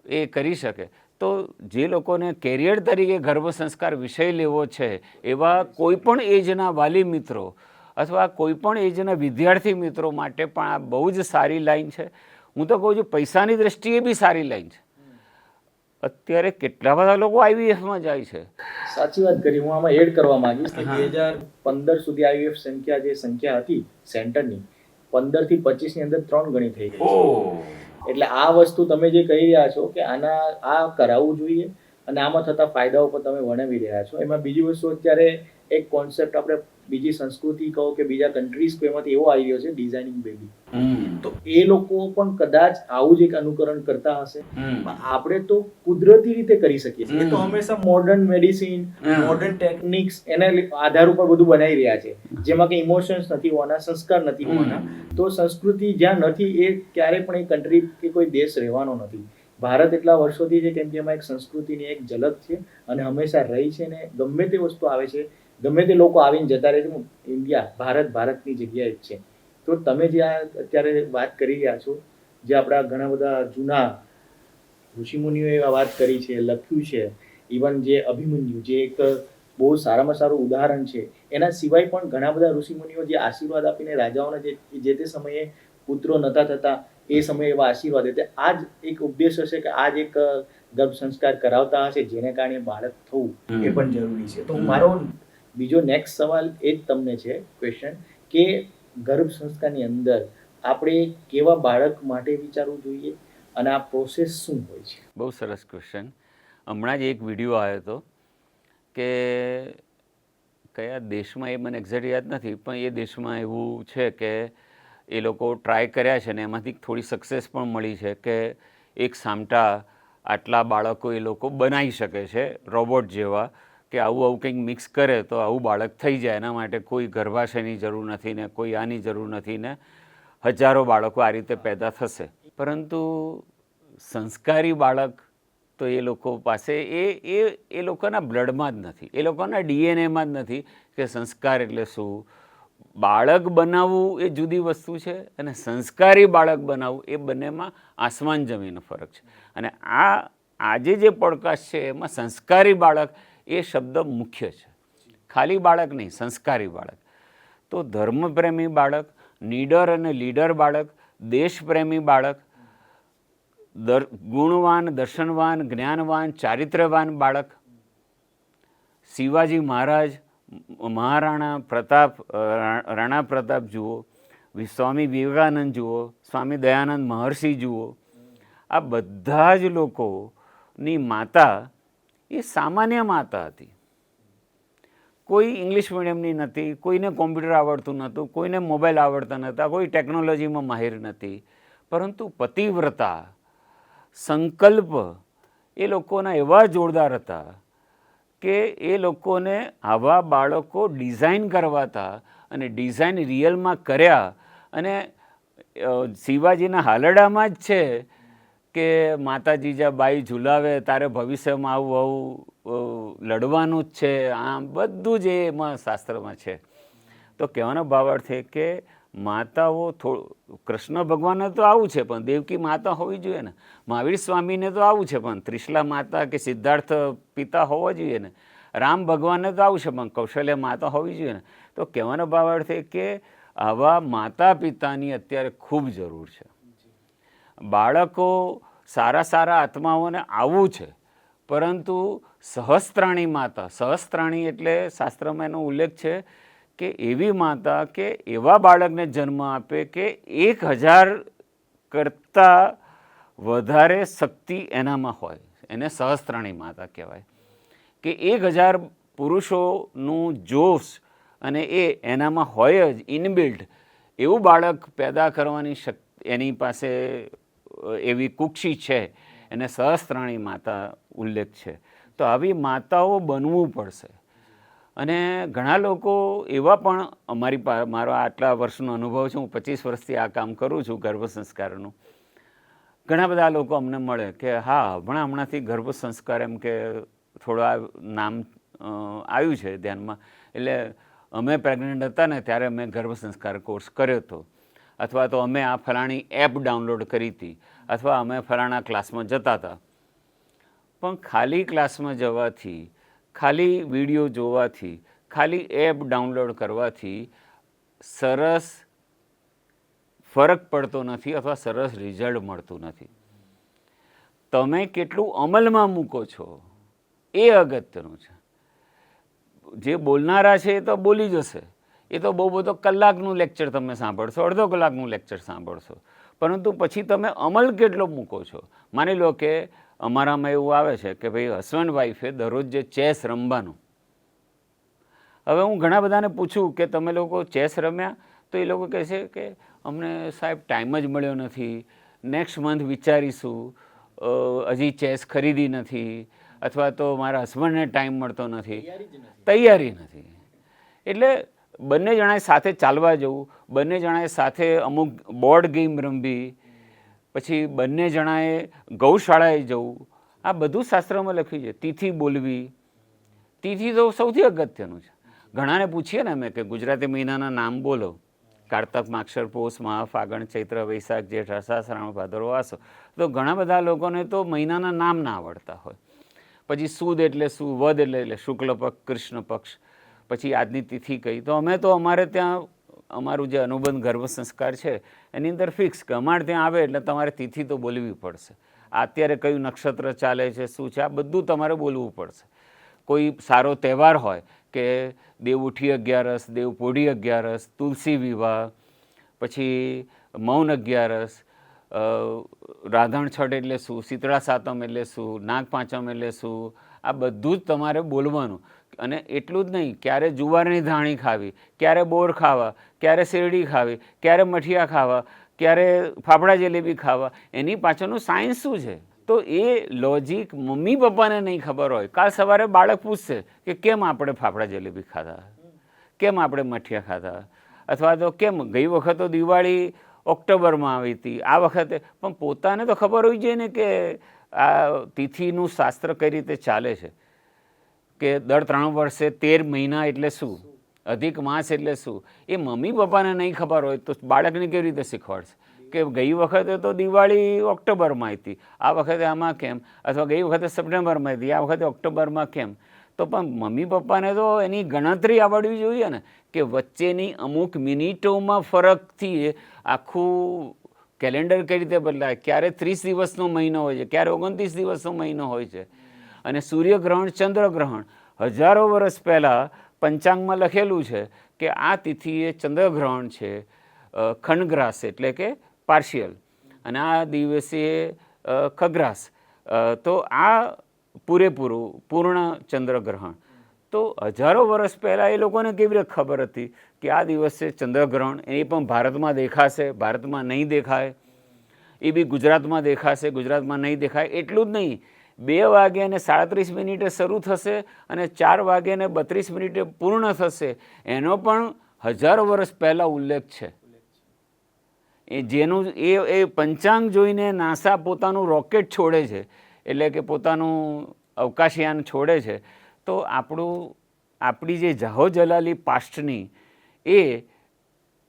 એ કરી શકે. તો જે લોકોને કેરિયર તરીકે ગર્ભ સંસ્કાર વિષય લેવો છે, એવા કોઈ પણ એજના વાલી મિત્રો અથવા કોઈ પણ એજના વિદ્યાર્થી મિત્રો માટે પણ આ બહુ જ સારી લાઈન છે. હું તો કહું છું પૈસાની દ્રષ્ટિએ બી સારી લાઈન છે. અત્યારે કેટલા બધા લોકો આઈવીએફમાં જાય છે. સાચી વાત કરી. હું આમાં એડ કરવા માંગીશ કે 2015 સુધી આઈવીએફ સંખ્યા હતી સેન્ટરની, 15 થી 25 ની અંદર 3 ગણી થઈ ગઈ છે. એટલે આ વસ્તુ તમે જે કહી રહ્યા છો કે આ કરાવવું જોઈએ અને આમાં થતા ફાયદાઓ પર તમે વર્ણવી રહ્યા છો. એમાં બીજી વસ્તુ અત્યારે એક કોન્સેપ્ટ આપણે બીજી સંસ્કૃતિ કહો કે બીજા કન્ટ્રીઝ કહો એમાંથી એવો આવી રહ્યો છે ડિઝાઇનિંગ બેબી. તો એ લોકો પણ કદાચ આવું જ એક અનુકરણ કરતા હશે. આપણે તો કુદરતી રીતે કરી શકીએ છીએ. એ તો હંમેશા મોડર્ન મેડિસિન, મોડર્ન ટેકનિક્સ એના આધાર ઉપર બધું બનાવી રહ્યા છે, જેમાં કે ઇમોશન્સ નથી હોવાના, સંસ્કાર નથી હોવાના. તો સંસ્કૃતિ જ્યાં નથી એ ક્યારે પણ એ કન્ટ્રી કે કોઈ દેશ રહેવાનો નથી. ભારત એટલા વર્ષોથી છે કેમ કે એમાં એક સંસ્કૃતિની એક ઝલક છે અને હંમેશા રહી છે. ને ગમે તે વસ્તુ આવે છે, ગમે તે લોકો આવીને જતા રહે છે, ઇન્ડિયા ભારતની જગ્યાએ જ છે. તો તમે જે અત્યારે વાત કરી રહ્યા છો, જે આપણા ઘણા બધા જૂના ઋષિમુનિઓએ વાત કરી છે, લખ્યું છે, ઇવન જે અભિમન્યુ જે એક બહુ સારામાં સારું ઉદાહરણ છે, એના સિવાય પણ ઘણા બધા ઋષિમુનિઓ જે આશીર્વાદ આપીને રાજાઓને જે તે સમયે પુત્રો નતા થતા એ સમયે એવા આશીર્વાદ એટલે આ જ એક ઉદ્દેશ હશે કે આ જ એક ગર્ભ સંસ્કાર કરાવતા હશે જેને કારણે બાળક થવું એ પણ જરૂરી છે. તો મારો બીજો નેક્સ્ટ સવાલ એ જ તમને છે ક્વેશ્ચન કે ગર્ભ સંસ્કારની અંદર આપણે કેવા બાળક માટે વિચારવું જોઈએ અને આ પ્રોસેસ શું હોય છે? બહુ સરસ ક્વેશ્ચન. હમણાં જ એક વિડીયો આવ્યો હતો કે કયા દેશમાં એ મને એક્ઝેક્ટ યાદ નથી, પણ એ દેશમાં એવું છે કે એ લોકો ટ્રાય કર્યા છે ને એમાંથી થોડી સક્સેસ પણ મળી છે કે એક સામટા આટલા બાળકો એ લોકો બનાવી શકે છે રોબોટ જેવા, કે આવું કંઈક મિક્સ કરે તો આવું બાળક થઈ જાય. એના માટે કોઈ ગર્ભાશયની જરૂર નથી ને કોઈ આની જરૂર નથી ને હજારો બાળકો આ રીતે પેદા થશે. પરંતુ સંસ્કારી બાળક તો એ લોકો પાસે એ લોકોના બ્લડમાં જ નથી, એ લોકોના ડીએનએમાં જ નથી કે સંસ્કાર એટલે શું. બાળક બનાવવું એ જુદી વસ્તુ છે અને સંસ્કારી બાળક બનાવવું એ બંનેમાં આસમાન જમીનનો ફરક છે. અને આજે જે પોડકાસ્ટ છે એમાં સંસ્કારી બાળક એ શબ્દ મુખ્ય છે, ખાલી બાળક નહીં, સંસ્કારી બાળક. તો ધર્મપ્રેમી બાળક, નીડર અને લીડર બાળક, દેશપ્રેમી બાળક, ગુણવાન, દર્શનવાન, જ્ઞાનવાન, ચારિત્ર્યવાન બાળક. શિવાજી મહારાજ, મહારાણા પ્રતાપ, રાણા પ્રતાપ જુઓ, સ્વામી વિવેકાનંદ જુઓ, સ્વામી દયાનંદ મહર્ષિ જુઓ, આ બધા જ લોકોની માતા એ સામાન્ય માતા હતી. કોઈ ઇંગ્લિશ મીડિયમની નથી, કોઈને કોમ્પ્યુટર આવડતું નહોતું, કોઈને મોબાઈલ આવડતા નહોતા, કોઈ ટેકનોલોજીમાં માહિર નથી, પરંતુ પતિવ્રતા, સંકલ્પ એ લોકોના એવા જોરદાર હતા કે એ લોકોને આવા બાળકો ડિઝાઇન કરવા હતા અને ડિઝાઇન રિયલમાં કર્યા. અને શિવાજીના હાલડામાં જ છે કે માતા જીજાબાઈ ઝુલાવે તારે ભવિષ્યમાં આવું લડવાનું જ છે. આમ બધું જ એમાં શાસ્ત્રમાં છે. તો કહેવાનો ભાવાર્થ છે કે માતાઓ કૃષ્ણ ભગવાનને તો આવું છે પણ દેવકી માતા હોવી જોઈએ ને, મહાવીર સ્વામીને તો આવું છે પણ ત્રિશલા માતા કે સિદ્ધાર્થ પિતા હોવા જોઈએ ને, રામ ભગવાનને તો આવું છે પણ કૌશલ્ય માતા હોવી જોઈએ ને. તો કહેવાનો ભાવાર્થ છે કે આવા માતા પિતાની અત્યારે ખૂબ જરૂર છે. બાળકો સારા આત્માઓને આવવું છે, પરંતુ સહસ્ત્રાણી માતા, સહસ્ત્રાણી એટલે શાસ્ત્રમાં એનો ઉલ્લેખ છે કે એવી માતા કે એવા બાળકને જન્મ આપે કે 1000 કરતાં વધારે શક્તિ એનામાં હોય, એને સહસ્ત્રાણી માતા કહેવાય. કે 1000 પુરુષોનું જોશ અને એનામાં હોય જ ઇનબિલ્ટ એવું બાળક પેદા કરવાની શક્તિ એની પાસે એવી કુક્ષી છે, એને સહસ્ત્રાણી માતા ઉલ્લેખ છે. તો આવી માતાઓ બનવું પડશે. અને ઘણા લોકો એવા પણ મારો આટલા વર્ષનો અનુભવ છે, હું 25 વર્ષથી આ કામ કરું છું ગર્ભ સંસ્કારનું. ઘણા બધા લોકો અમને મળે કે હા હમણાંથી ગર્ભ સંસ્કાર એમ કે થોડા નામ આવ્યું છે ધ્યાનમાં, એટલે અમે પ્રેગ્નન્ટ હતા ને ત્યારે અમે ગર્ભ સંસ્કાર કોર્સ કર્યો હતો, અથવા તો અમે આ ફલાણી એપ ડાઉનલોડ કરી હતી, અથવા અમે ફલાણા ક્લાસમાં જતા હતા. પણ ખાલી ક્લાસમાં જવાથી, ખાલી વિડીયો જોવાથી, ખાલી એપ ડાઉનલોડ કરવાથી સરસ ફરક પડતો નથી અથવા સરસ રિઝલ્ટ મળતું નથી. તમે કેટલું અમલમાં મૂકો છો એ અગત્યનું છે. જે બોલનારા છે એ તો બોલી જશે, એ તો બહુ બધો કલાકનું લેક્ચર તમે સાંભળશો, અડધો કલાકનું લેક્ચર સાંભળશો, પરંતુ પછી તમે અમલ કેટલો મૂકો છો. માની લો કે અમારામાં એવું આવે છે કે ભાઈ હસબન્ડ વાઈફે દરરોજ જે ચેસ રમવાનું. હવે હું ઘણા બધાને પૂછું કે તમે લોકો ચેસ રમ્યા, તો એ લોકો કહે છે કે અમને સાહેબ ટાઈમ જ મળ્યો નથી, નેક્સ્ટ મંથ વિચારીશું, હજી ચેસ ખરીદી નથી, અથવા તો મારા હસબન્ડને ટાઈમ મળતો નથી, તૈયારી નથી. એટલે બંને જણાએ સાથે ચાલવા જવું, બંને જણાએ સાથે અમુક બોર્ડ ગેમ રમવી, પછી બંને જણાએ ગૌશાળાએ જવું, આ બધું શાસ્ત્રમાં લખ્યું છે. તિથિ બોલવી, તિથિ તો સૌથી અગત્યનું છે. ઘણાને પૂછીએ ને અમે કે ગુજરાતી મહિનાના નામ બોલો, કારતક, માક્ષર, પોષ, મહા, ફાગણ, ચૈત્ર, વૈશાખ, જેઠ, અષાઢ, શ્રાવણ, ભાદરવો, આસો. તો ઘણા બધા લોકોને તો મહિનાના નામ ના આવડતા હોય. પછી સુદ એટલે શું, વદ એટલે શુક્લ પક્ષ, કૃષ્ણ પક્ષ, પછી આજની તિથિ કઈ. તો અમે તો અમારે ત્યાં અમારું જે અનુબંધ ગર્ભ સંસ્કાર છે એની અંદર ફિક્સ કે અમારે ત્યાં આવે એટલે તમારે તિથિ તો બોલવી પડશે. અત્યારે કયું નક્ષત્ર ચાલે છે, શું છે, આ બધું તમારે બોલવું પડશે. કોઈ સારો તહેવાર હોય કે દેવઉઠી અગિયારસ, દેવપોઢી અગિયારસ, તુલસી વિવાહ, પછી મૌન અગિયારસ, રાધણ છઠ એટલે શું, શીતળા સાતમ એટલે શું, નાગ પાંચમ એટલે શું, આ બધું જ તમારે બોલવાનું. અને એટલું જ નહીં, ક્યારે જુવારની ધાણી ખાવી, ક્યારે બોર ખાવા, ક્યારે શેરડી ખાવી, ક્યારે મઠિયા ખાવા, ક્યારે ફાફડા જલેબી ખાવા, એની પાછળનું સાયન્સ શું છે. તો એ લોજિક મમ્મી પપ્પાને નહીં ખબર હોય. કાલ સવારે બાળક પૂછશે કે કેમ આપણે ફાફડા જલેબી ખાધા, કેમ આપણે મઠિયા ખાધા, અથવા તો કેમ ગઈ વખત તો દિવાળી ઓક્ટોબરમાં આવી હતી, આ વખતે. પણ પોતાને તો ખબર હોવી જોઈએ ને કે આ તિથિનું શાસ્ત્ર કઈ રીતે ચાલે છે, કે દર 3 વર્ષે 13 મહિના એટલે શું, અધિક માસ એટલે શું. એ મમ્મી પપ્પાને નહીં ખબર હોય તો બાળકને કેવી રીતે શીખવાડશે કે ગઈ વખતે તો દિવાળી ઓક્ટોબરમાં હતી, આ વખતે આમાં કેમ, અથવા ગઈ વખતે સપ્ટેમ્બરમાં હતી, આ વખતે ઓક્ટોબરમાં કેમ. તો પણ મમ્મી પપ્પાને તો એની ગણતરી આવડવી જોઈએ ને, કે વચ્ચેની અમુક મિનિટોમાં ફરકથી આખું કેલેન્ડર કઈ રીતે બદલાય. ક્યારે 30 દિવસનો મહિનો હોય છે, ક્યારે 29 દિવસનો મહિનો હોય છે. અને સૂર્યગ્રહણ, ચંદ્રગ્રહણ હજારો વર્ષ પહેલાં પંચાંગમાં લખેલું છે કે આ તિથિએ ચંદ્રગ્રહણ છે, ખંડગ્રાસ એટલે કે પાર્શિયલ, અને આ દિવસે ખગ્રાસ. તો આ પૂરેપૂરું પૂર્ણ ચંદ્રગ્રહણ. તો હજારો વર્ષ પહેલાં એ લોકોને કેવી રીતે ખબર હતી કે આ દિવસે ચંદ્રગ્રહણ, એ પણ ભારતમાં દેખાશે, ભારતમાં નહીં દેખાય, એ બી ગુજરાતમાં દેખાશે, ગુજરાતમાં નહીં દેખાય. એટલું જ નહીં, 2 વાગ્યાને 37 શરૂ થશે અને 4 વાગ્યાને 32 પૂર્ણ થશે, એનો પણ હજારો વર્ષ પહેલાં ઉલ્લેખ છે. એ જેનું એ પંચાંગ જોઈને નાસા પોતાનું રોકેટ છોડે છે, એટલે કે પોતાનું અવકાશયાન છોડે છે. તો આપણી જે જાહો જલાલી પાસ્ટની એ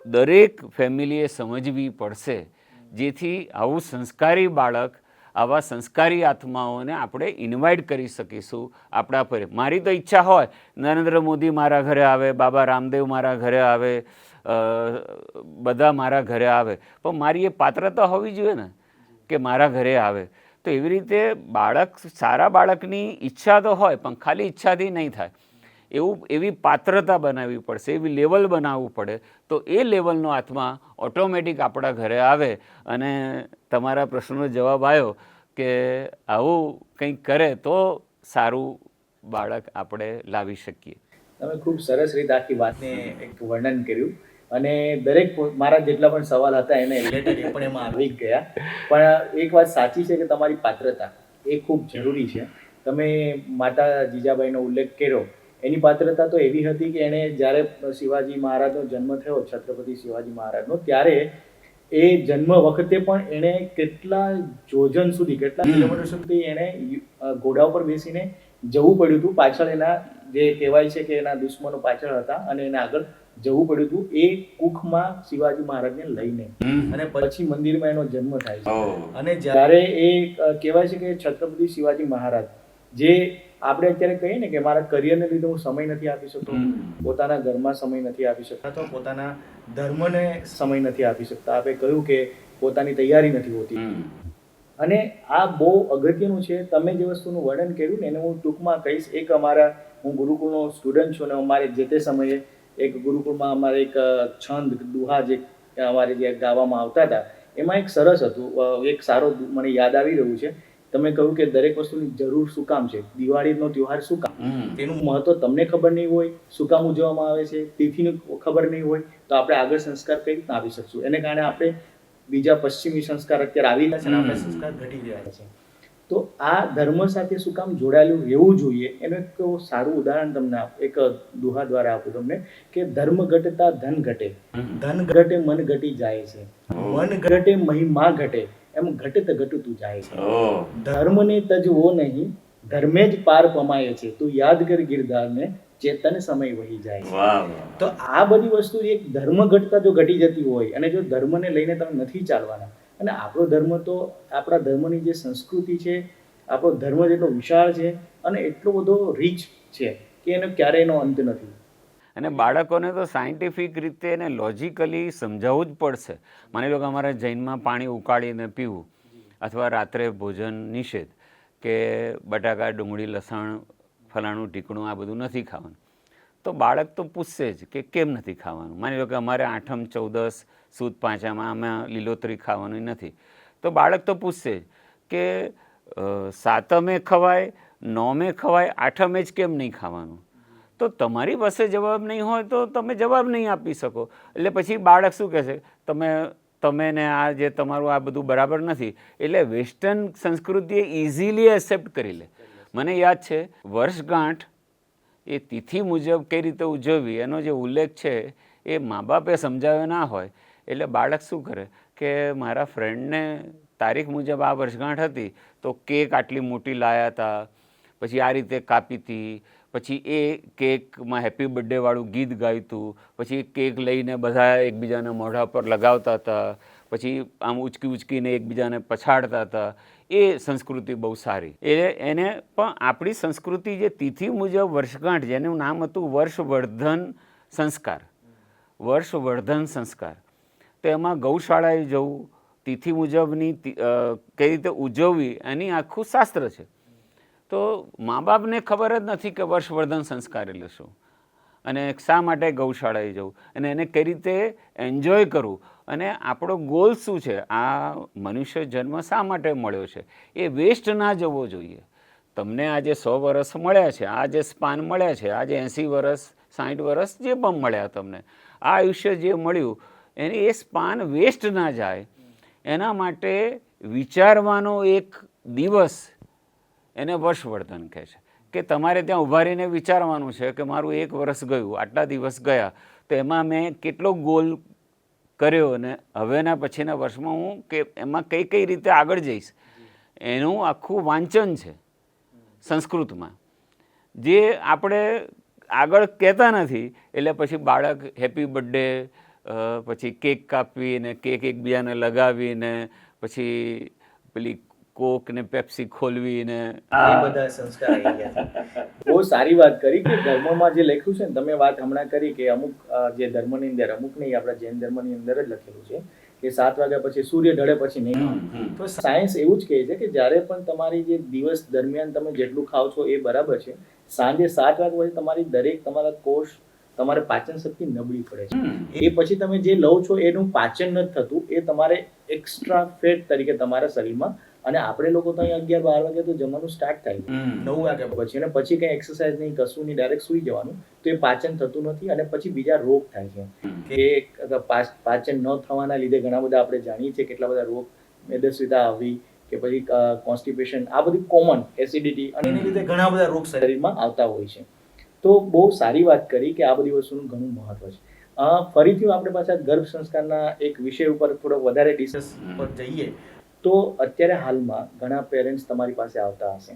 દરેક ફેમિલીએ સમજવી પડશે, જેથી આવું સંસ્કારી બાળક, આવા સંસ્કારી આત્માઓને આપણે ઇન્વાઇટ કરી શકીશું આપણા પર. મારી તો ઈચ્છા હોય નરેન્દ્ર મોદી મારા ઘરે આવે, બાબા રામદેવ મારા ઘરે આવે, બધા મારા ઘરે આવે, પણ મારી એ પાત્રતા હોવી જોઈએ ને કે મારા ઘરે આવે. તો એવી રીતે બાળક, સારા બાળકની ઈચ્છા તો હોય પણ ખાલી ઈચ્છાથી નહીં થાય, એવી પાત્રતા બનાવવી પડશે, એવી લેવલ બનાવવું પડે. તો એ લેવલનો આત્મા ઓટોમેટિક આપણા ઘરે આવે. અને તમારા પ્રશ્નનો જવાબ આવ્યો કે આવું કંઈક કરે તો સારું બાળક આપણે લાવી શકીએ. તમે ખૂબ સરસ રીતે આખી વાતને એક વર્ણન કર્યું, અને દરેક મારા જેટલા પણ સવાલ હતા એને રિલેટેડ એ પણ એમાં આવી ગયા. પણ એક વાત સાચી છે કે તમારી પાત્રતા એ ખૂબ જરૂરી છે. તમે માતા જીજાબાઈનો ઉલ્લેખ કર્યો, એની પાત્રતા તો એવી હતી કે એણે જ્યારે શિવાજી મહારાજનો જન્મ થયો, છત્રપતિ શિવાજી મહારાજનો, ત્યારે એ જન્મ વખતે પણ એણે કેટલા જોજન સુધી, કેટલા કિલોમીટર સુધી એણે ઘોડા ઉપર બેસીને જવું પડ્યું હતું. પાછળ એના જે કહેવાય છે કે એના દુશ્મનો પાછળ હતા અને એને આગળ જવું પડ્યું હતું એ કુખમાં શિવાજી મહારાજને લઈને. અને પછી મંદિરમાં એનો જન્મ થાય છે. અને જ્યારે એ કહેવાય છે કે છત્રપતિ શિવાજી મહારાજ જે આપણે અત્યારે કહીએ ને કે મારા કરિયરને લીધે હું સમય નથી આપી શકતો, પોતાના ઘરમાં સમય નથી આપી શકતા, અથવા પોતાના ધર્મને સમય નથી આપી શકતા. આપણે કહ્યું કે પોતાની તૈયારી નથી હોતી. અને આ બહુ અગત્યનું છે. તમે જે વસ્તુનું વર્ણન કર્યું ને એને હું ટૂંકમાં કહીશ. એક હું ગુરુકુળનો સ્ટુડન્ટ છું, અને અમારે જે તે સમયે એક ગુરુકુળમાં અમારે એક છંદ દુહા જે અમારે જે ગાવામાં આવતા હતા, એમાં એક સરસ હતું, એક સારો મને યાદ આવી રહ્યું છે. તમે કહ્યું કે દરેક વસ્તુની જરૂર શું કામ છે, દિવાળીનો તહેવાર શું કામ, તેનું મહત્વ તમને ખબર નહીં હોય, શું કામ ઉજવવામાં આવે છે, તિથિની ખબર નહીં હોય, તો આપણે આગળ સંસ્કાર કઈ રીતના આપી શકશું. એને કારણે આપણે બીજા પશ્ચિમી સંસ્કાર અત્યારે આવી રહ્યા છે ને આપણે સંસ્કાર ઘટી રહ્યા છે. તો આ ધર્મ સાથે શું કામ જોડાયેલું રહેવું જોઈએ, એનું એક સારું ઉદાહરણ તમને એક દુહા દ્વારા આપું તમને, કે ધર્મ ઘટતા ધન ઘટે, ધન ઘટે મન ઘટી જાય છે, મન ઘટે મહિમા ઘટે, એમ ઘટત ઘટતું જાય છે. ધર્મને તજવો નહીં, ધર્મે જ પાર પમાય છે, તું યાદ કર ગિરધારને, ચેતન સમય વહી જાય છે. તો આ બધી વસ્તુ એક ધર્મ ઘટતા જો ઘટી જતી હોય, અને જો ધર્મને લઈને તમે નથી ચાલવાના, અને આપણો ધર્મ તો આપણા ધર્મની જે સંસ્કૃતિ છે, આપણો ધર્મ જેટલો વિશાળ છે અને એટલો બધો રીચ છે કે એનો ક્યારેય એનો અંત નથી. અને બાળકોને તો સાયન્ટિફિક રીતે એને લોજિકલી સમજાવવું જ પડશે. માની લો કે અમારે જૈનમાં પાણી ઉકાળીને પીવું, અથવા રાત્રે ભોજન નિષેધ, કે બટાકા ડુંગળી લસણ ફલાણું ઢીકણું આ બધું નથી ખાવાનું, તો બાળક તો પૂછશે જ કે કેમ નથી ખાવાનું. માની લો કે અમારે આઠમ ચૌદસ સુદ પાંચામાં અમે લીલોતરી ખાવાનું નથી, તો બાળક તો પૂછશે જ કે સાતમે ખવાય, નોમે ખવાય, આઠમે જ કેમ નહીં ખાવાનું. તો તમારી પાસે જવાબ નહીં હોય તો તમે જવાબ નહીં આપી શકો. એટલે પછી બાળક શું કહેશે, તમે ને આ જે તમારું આ બધું બરાબર નથી. એટલે વેસ્ટર્ન સંસ્કૃતિએ ઇઝીલી એક્સેપ્ટ કરી લે. મને યાદ છે વર્ષગાંઠ એ તિથિ મુજબ કઈ રીતે ઉજવવી એનો જે ઉલ્લેખ છે એ મા બાપે સમજાવ્યો ના હોય, એટલે બાળક શું કરે કે મારા ફ્રેન્ડને તારીખ મુજબ આ વર્ષગાંઠ હતી તો કેક આટલી મોટી લાયા હતા, પછી આ રીતે કાપી હતી, પછી એ કેકમાં હેપી બર્થડેવાળું ગીત ગાયું હતું, પછી કેક લઈને બધા એકબીજાને મોઢા પર લગાવતા હતા, પછી આમ ઉચકીને એકબીજાને પછાડતા હતા. એ સંસ્કૃતિ બહુ સારી. એને પણ આપણી સંસ્કૃતિ જે તિથિ મુજબ વર્ષગાંઠ, જેનું નામ હતું વર્ષવર્ધન સંસ્કાર, વર્ષવર્ધન સંસ્કાર, તો એમાં ગૌશાળાએ જવું, તિથિ મુજબની કઈ રીતે ઉજવવી, એની આખું શાસ્ત્ર છે. તો મા બાપને ખબર જ નથી કે વર્ષવર્ધન સંસ્કાર એટલે શું, અને શા માટે ગૌશાળાએ જવું, અને એને કઈ રીતે એન્જોય કરવું, અને આપણો ગોલ શું છે, આ મનુષ્ય જન્મ શા માટે મળ્યો છે, એ વેસ્ટ ના જવો જોઈએ. તમને આજે 100 વર્ષ મળ્યા છે, આ જે સ્પાન મળ્યા છે, આજે 80 વર્ષ 60 વર્ષ જે પણ મળ્યા તમને, આ આયુષ્ય જે મળ્યું એની એ સ્પાન વેસ્ટ ના જાય, એના માટે વિચારવાનો એક દિવસ એને વર્ષવર્ધન કહે છે. કે તમારે ત્યાં ઊભા રહીને વિચારવાનું છે કે મારું 1 વર્ષ ગયું, આટલા દિવસ ગયા, તો એમાં મેં કેટલો ગોલ કર્યો, અને હવેના પછીના વર્ષમાં હું કે એમાં કઈ કઈ રીતે આગળ જઈશ, એનું આખું વાંચન છે સંસ્કૃતમાં, જે આપણે આગળ કહેતા નથી. એટલે પછી બાળક હેપી બર્થડે, પછી કેક કાપીને કેક એકબીજાને લગાવીને, પછી પેલી કોક ને પેપ્સી ખોલવીને એ બધા સંસ્કાર આવી ગયા છે. બહુ સારી વાત કરી કે ધર્મમાં જે લખ્યું છે ને, તમે વાત હમણાં કરી કે અમુક જે ધર્મની અંદર, અમુક નહીં, આપણા જૈન ધર્મની અંદર જ લખેલું છે કે 7 વાગ્યા પછી સૂર્ય ઢળે પછી નહીં. તો સાયન્સ એવું જ કહે છે કે જ્યારે પણ તમારી જે દિવસ દરમિયાન તમે જેટલું ખાવ છો એ બરાબર છે, સાંજે 7 વાગ્યા પછી તમારી દરેક તમારા કોષ, તમારે પાચન શક્તિ નબળી પડે છે. એ પછી તમે જે લો છો એનું પાચન નથી થતું, એ તમારે એક્સ્ટ્રા ફેટ તરીકે તમારા શરીરમાં, અને આપણે લોકો તો અહીં 11-12 વાગે તો જમવાનું સ્ટાર્ટ થાય 9 વાગ્યા પછી, અને પછી કંઈ એક્સરસાઇઝ નહીં, કશું નહીં, ડાયરેક્ટ સૂઈ જવાનું, તો એ પાચન થતું નથી, અને પછી બીજા રોગ થાય છે કે પાચન ન થવાના લીધે ઘણા બધા આપણે જાણીએ છીએ કેટલા બધા રોગ, મેદસ્વીતા આવી, કે પછી કોન્સ્ટિપેશન, આ બધી કોમન એસિડિટી, અને એને લીધે ઘણા બધા રોગ શરીરમાં આવતા હોય છે. તો બહુ સારી વાત કરી કે આ બધી વસ્તુનું ઘણું મહત્વ છે. ફરીથી આપણે પાછા ગર્ભ સંસ્કારના એક વિષય ઉપર થોડો વધારે ડિસ્કસ પર જઈએ તો અત્યારે હાલમાં ઘણા પેરેન્ટ્સ તમારી પાસે આવતા હશે,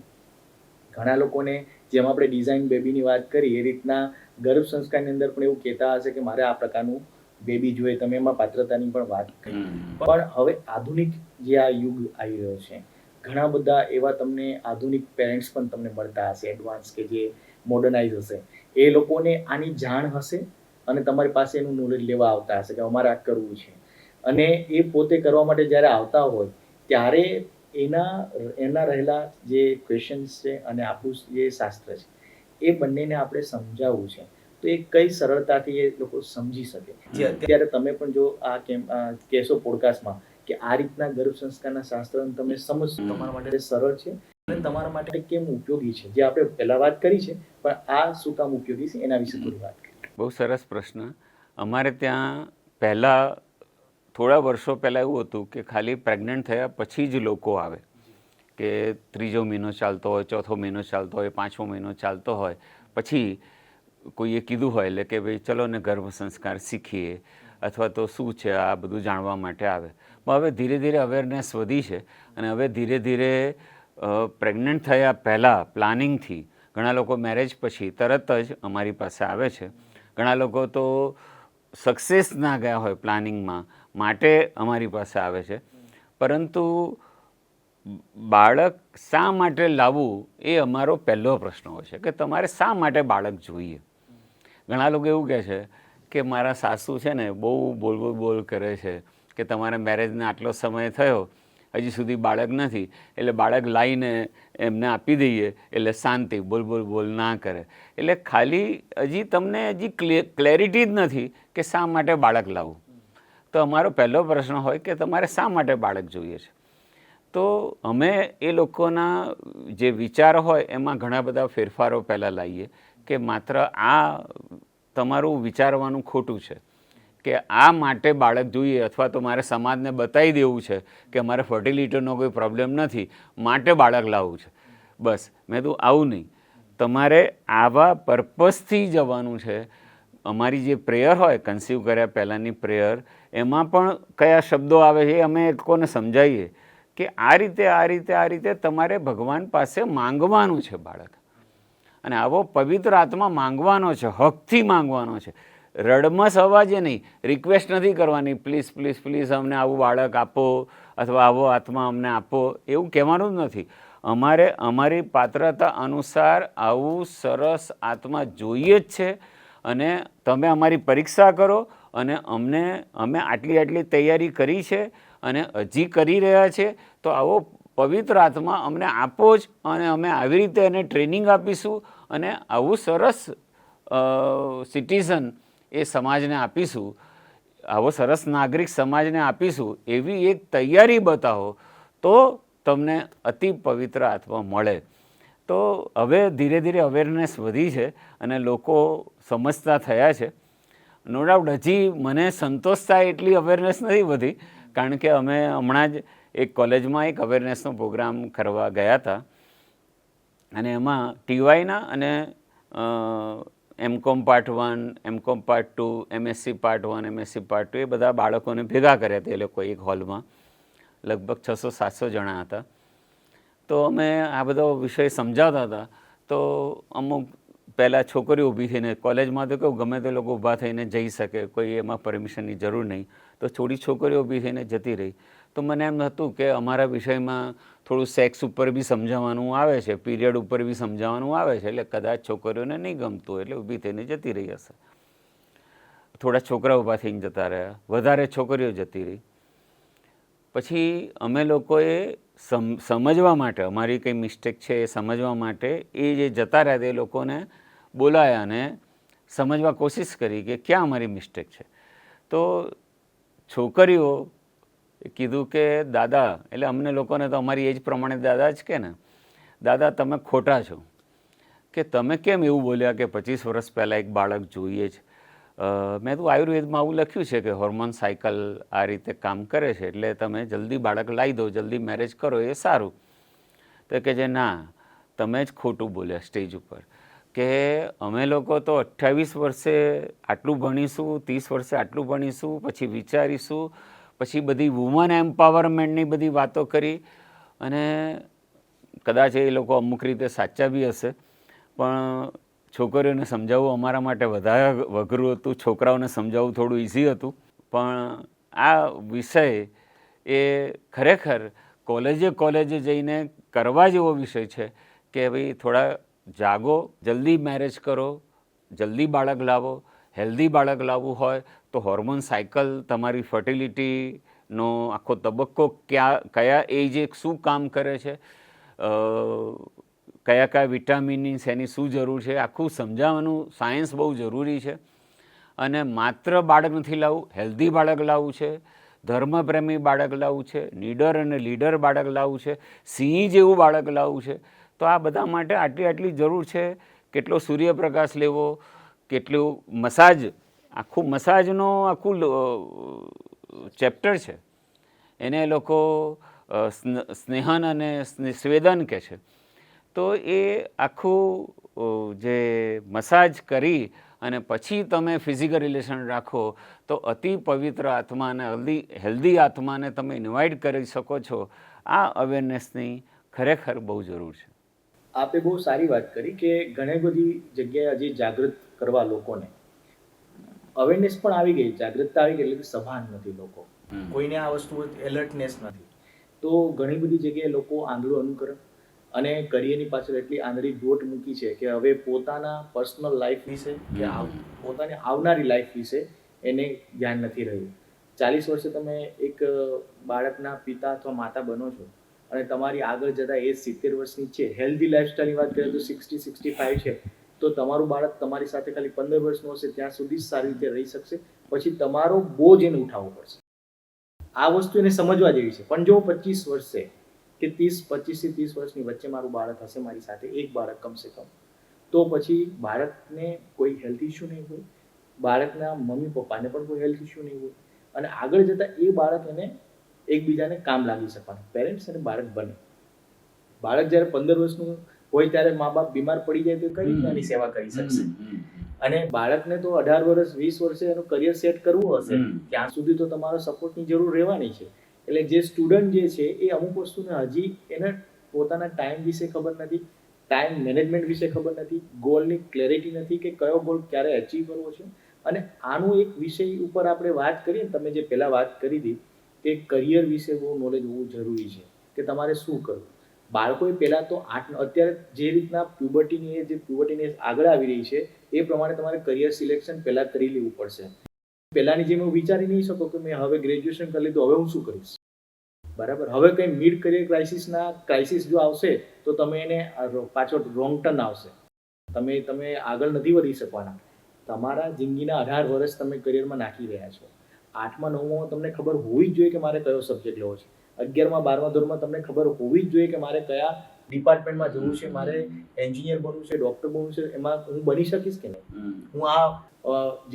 ઘણા લોકોને જેમ આપણે ડિઝાઇન બેબીની વાત કરી એ રીતના ગર્ભ સંસ્કારની અંદર પણ એવું કહેતા હશે કે મારે આ પ્રકારનું બેબી જોઈએ, તમે એમાં પાત્રતાની પણ વાત કરી. પણ હવે આધુનિક જે આ યુગ આવી રહ્યો છે, ઘણા બધા એવા તમને આધુનિક પેરેન્ટ્સ પણ તમને મળતા હશે, એડવાન્સ કે જે મોડર્નાઇઝ હશે. એ લોકોને આની જાણ હશે અને તમારી પાસે એનું નોલેજ લેવા આવતા હશે કે અમારે આ કરવું છે. અને એ પોતે કરવા માટે જ્યારે આવતા હોય ત્યારે એના રહેલા જે ક્વેશ્ચન્સ છે અને આપણું જે શાસ્ત્ર છે એ બંનેને આપણે સમજાવવું છે. તો એ કઈ સરળતાથી એ લોકો સમજી શકે. જે અત્યારે તમે પણ જો આ કહેશો પોડકાસ્ટમાં કે આ રીતના ગર્ભ સંસ્કારના શાસ્ત્રને તમે સમજશો, તમારા માટે સરળ છે અને તમારા માટે કેમ ઉપયોગી છે, જે આપણે પહેલા વાત કરી છે, પણ આ શું કામ ઉપયોગી છે એના વિશે થોડી વાત કરીએ. બહુ સરસ પ્રશ્ન. અમારે ત્યાં પહેલાં થોડા વર્ષો પહેલાં એવું હતું કે ખાલી પ્રેગ્નન્ટ થયા પછી જ લોકો આવે, કે ત્રીજો મહિનો ચાલતો હોય, ચોથો મહિનો ચાલતો હોય, પાંચમો મહિનો ચાલતો હોય, પછી કોઈએ કીધું હોય એટલે કે ભાઈ ચલો ને ગર્ભ સંસ્કાર શીખીએ, અથવા તો શું છે આ બધું જાણવા માટે આવે. પણ હવે ધીરે ધીરે અવેરનેસ વધી છે અને હવે ધીરે ધીરે પ્રેગ્નન્ટ થયા પહેલાં પ્લાનિંગથી ઘણા લોકો મેરેજ પછી તરત જ અમારી પાસે આવે છે. ઘણા લોકો તો સક્સેસ ના ગયા હોય પ્લાનિંગમાં માટે અમારી પાસે આવે છે. પરંતુ બાળક શા માટે લાવવું એ અમારો પહેલો પ્રશ્ન હોય છે કે તમારે શા માટે બાળક જોઈએ. ઘણા લોકો એવું કહે છે કે મારા સાસુ છે ને બહુ બોલ કરે છે કે તમારા મેરેજને આટલો સમય થયો હજી સુધી બાળક નથી, એટલે બાળક લાવીને એમને આપી દઈએ એટલે શાંતિ, બોલ ના કરે. એટલે ખાલી હજી તમને ક્લેરિટી જ નથી કે શા માટે બાળક લાવવું. તો અમારો પહેલો પ્રશ્ન હોય કે તમારે શા માટે બાળક જોઈએ છે. તો અમે એ લોકોના જે વિચાર હોય એમાં ઘણા બધા ફેરફારો પહેલાં લાવીએ કે માત્ર આ તમારું વિચારવાનું ખોટું છે કે આ માટે બાળક જોઈએ, અથવા તો મારે સમાજને બતાવી દેવું છે કે અમારે ફર્ટિલિટીનો કોઈ પ્રોબ્લેમ નથી માટે બાળક લાવવું છે. બસ મેં તો આવું નહીં, તમારે આવા પર્પઝથી જવાનું છે. અમારી જે પ્રેયર હોય કન્સીવ કર્યા પહેલાંની પ્રેયર, એમાં પણ કયા શબ્દો આવે છે એ અમે એ લોકોને સમજાવીએ કે આ રીતે તમારે ભગવાન પાસે માંગવાનું છે બાળક, અને આવો પવિત્ર આત્મા માંગવાનો છે, હકથી માંગવાનો છે. રડમસ અવાજે નહીં, રિક્વેસ્ટ નથી કરવાની પ્લીઝ પ્લીઝ પ્લીઝ અમને આવું બાળક આપો અથવા આવો આત્મા અમને આપો, એવું કહેવાનું જ નથી. અમારે અમારી પાત્રતા અનુસાર આવું સરસ આત્મા જોઈએ જ છે. અને તમે અમારી પરીક્ષા કરો અને અમે આટલી તૈયારી કરી છે અને હજી કરી રહ્યા છે, તો આવો પવિત્ર આત્મા અમને આપો જ, અને અમે આવી રીતે એને ટ્રેનિંગ આપીશું અને આવું સરસ સિટીઝન એ સમાજને આપીશું, આવો સરસ નાગરિક સમાજને આપીશું, એવી એક તૈયારી બતાવો તો તમને અતિ પવિત્ર આત્મા મળે. તો હવે ધીરે ધીરે અવેરનેસ વધી છે અને લોકો સમજતા થયા છે. નો ડાઉટ હજી મને સંતોષ થાય એટલી અવેરનેસ નથી વધી, કારણ કે અમે હમણાં જ એક કોલેજમાં એક અવેરનેસનો પ્રોગ્રામ કરવા ગયા હતા અને એમાં ટીવાયના અને MCom part 1, MCom part 2, MSc part 1, MSc part 2 એ બધા બાળકોને ભેગા કર્યા હતા એ લોકો એક હોલમાં. લગભગ 600-700 જણા હતા. તો અમે આ બધો વિષય સમજાવતા હતા. તો અમુક પહેલાં છોકરીઓ ઊભી થઈને, કોલેજમાં તો કેવું ગમે તે લોકો ઊભા થઈને જઈ શકે, કોઈ એમાં પરમિશનની જરૂર નહીં, તો થોડી છોકરીઓ ઊભી થઈને જતી રહી. તો મને એમ હતું કે અમારા વિષયમાં થોડું સેક્સ ઉપર બી સમજાવવાનું આવે છે, પીરિયડ ઉપર બી સમજાવવાનું આવે છે, એટલે કદાચ છોકરીઓને નહીં ગમતું એટલે ઊભી થઈને જતી રહી હશે. થોડા છોકરા ઊભા થઈને જતા રહ્યા, વધારે છોકરીઓ જતી રહી. પછી અમે લોકોએ સમજવા માટે, અમારી કંઈ મિસ્ટેક છે એ સમજવા માટે એ જે જતા રહ્યા તે લોકોને બોલાયા અને સમજવા કોશિશ કરી કે ક્યાં અમારી મિસ્ટેક છે. તો છોકરીઓ કીધું કે દાદા, એટલે અમને લોકોને તો અમારી એજ પ્રમાણે દાદા જ કે ને, દાદા તમે ખોટા છો કે તમે કેમ એવું બોલ્યા કે 25 વર્ષ પહેલાં એક બાળક જોઈએ જ. મેં તો આયુર્વેદમાં આવું લખ્યું છે કે હોર્મોન સાયકલ આ રીતે કામ કરે છે, એટલે તમે જલ્દી બાળક લાવી દો, જલ્દી મેરેજ કરો એ સારું. તો કે જે ના, તમે જ ખોટું બોલ્યા સ્ટેજ ઉપર, કે અમે લોકો તો 28 વર્ષે આટલું ભણીશું, 30 વર્ષે આટલું ભણીશું, પછી વિચારીશું, પછી બધી વુમન એમ્પાવરમેન્ટની બધી વાતો કરી. અને કદાચ એ લોકો અમુક રીતે સાચા બી હશે, પણ છોકરીઓને સમજાવવું અમારા માટે વધારે વઘરું હતું, છોકરાઓને સમજાવવું થોડું ઇઝી હતું. પણ આ વિષય એ ખરેખર કોલેજે જઈને કરવા જેવો વિષય છે કે ભાઈ થોડા જાગો, જલ્દી મેરેજ કરો, જલ્દી બાળક લાવો. હેલ્ધી બાળક લાવવું હોય તો હોર્મોન સાયકલ, તમારી ફર્ટિલિટીનો આખો તબક્કો કયા એજે શું કામ કરે છે, કયા વિટામિનની શેની શું જરૂર છે, આખું સમજાવવાનું સાયન્સ બહુ જરૂરી છે. અને માત્ર બાળક નથી લાવવું, હેલ્ધી બાળક લાવવું છે, ધર્મપ્રેમી બાળક લાવવું છે, નીડર અને લીડર બાળક લાવવું છે, સિંહ જેવું બાળક લાવવું છે. તો આ બધા માટે આટલી જરૂર છે. કેટલો સૂર્યપ્રકાશ લેવો, કેટલું મસાજ, આખું આખું ચેપ્ટર છે. એને લોકો સ્નેહન અને સ્વેદન કહે છે. તો એ આખું જે મસાજ કરી અને પછી તમે ફિઝિકલ રિલેશન રાખો તો અતિ પવિત્ર આત્માને, હેલ્ધી આત્માને તમે ઇન્વાઇટ કરી શકો છો. આ અવેરનેસની ખરેખર બહુ જરૂર છે. આપે બહુ સારી વાત કરી કે ઘણી બધી જગ્યાએ હજી જાગૃત કરવા લોકોને અવેરનેસ પણ આવી ગઈ, જાગૃતતા આવી ગઈ, એટલે કે સભાન નથી લોકો, કોઈને આ વસ્તુ એલર્ટનેસ નથી. તો ઘણી બધી જગ્યાએ લોકો આંધળું અનુકરણ અને કરિયરની પાછળ એટલી આંધળી દોટ મૂકી છે કે હવે પોતાના પર્સનલ લાઈફ વિશે કે પોતાની આવનારી લાઈફ વિશે એને ધ્યાન નથી રહ્યું. 40 વર્ષે તમે એક બાળકના પિતા અથવા માતા બનો છો અને તમારી આગળ જતા એજ 70 વર્ષની છે, હેલ્ધી લાઈફસ્ટાઈલની વાત કરીએ તો 60-65 છે, તો તમારું બાળક તમારી સાથે ખાલી 15 વર્ષનું હશે ત્યાં સુધી જ સારી રીતે રહી શકશે. પછી તમારો બોજ એને ઉઠાવવો પડશે. આ વસ્તુ એને સમજવા જેવી છે. પણ જો 25 વર્ષે કે 25 થી 30 વર્ષની વચ્ચે મારું બાળક હશે મારી સાથે, એક બાળક કમસે કમ, તો પછી બાળકને કોઈ હેલ્થ ઇસ્યુ નહીં હોય, બાળકના મમ્મી પપ્પાને પણ કોઈ હેલ્થ ઇસ્યુ નહીં હોય, અને આગળ જતાં એ બાળક એને એકબીજાને કામ લાગી શકવાનું, પેરેન્ટ્સ અને બાળક બને. બાળક જ્યારે 15 વર્ષનું હોય ત્યારે મા બાપ બીમાર પડી જાય તો કઈ રીતના એની સેવા કરી શકશે? અને બાળકને તો 18 વર્ષ 20 વર્ષે એનું કરિયર સેટ કરવું હશે, ત્યાં સુધી તો તમારો સપોર્ટની જરૂર રહેવાની છે. એટલે જે સ્ટુડન્ટ જે છે એ અમુક વસ્તુને હજી એને પોતાના ટાઈમ વિશે ખબર નથી, ટાઈમ મેનેજમેન્ટ વિશે ખબર નથી, ગોલની ક્લેરિટી નથી કે કયો ગોલ ક્યારે અચીવ કરવો છે. અને આનું એક વિષય ઉપર આપણે વાત કરીએ, તમે જે પહેલાં વાત કરી હતી કે કરિયર વિશે બહુ નોલેજ હોવું જરૂરી છે કે તમારે શું કરવું. બાળકોએ પહેલાં તો અત્યારે જે રીતના પ્યુબર્ટીની આગળ આવી રહી છે એ પ્રમાણે તમારે કરિયર સિલેક્શન પહેલાં કરી લેવું પડશે. પહેલાંની જેમ હું વિચારી નહીં શકો કે મેં હવે ગ્રેજ્યુએશન કરી લીધું, હવે હું શું કરીશ, બરાબર. હવે કંઈ મિડ કરિયર ક્રાઇસિસ જો આવશે તો તમે એને પાછો રોંગ ટર્ન આવશે, તમે આગળ નથી વધી શકવાના. તમારા જિંદગીના 18 વર્ષ તમે કરિયરમાં નાખી રહ્યા છો. 8મા 9મામાં તમને ખબર હોવી જ જોઈએ કે મારે કયો સબ્જેક્ટ લેવો છે. 11મા 12મા ધોરણમાં તમને ખબર હોવી જ જોઈએ કે મારે કયા ડિપાર્ટમેન્ટમાં જવું છે, મારે એન્જિનિયર બનવું છે, ડોક્ટર બનવું છે, એમાં હું બની શકીશ કે નહીં, હું આ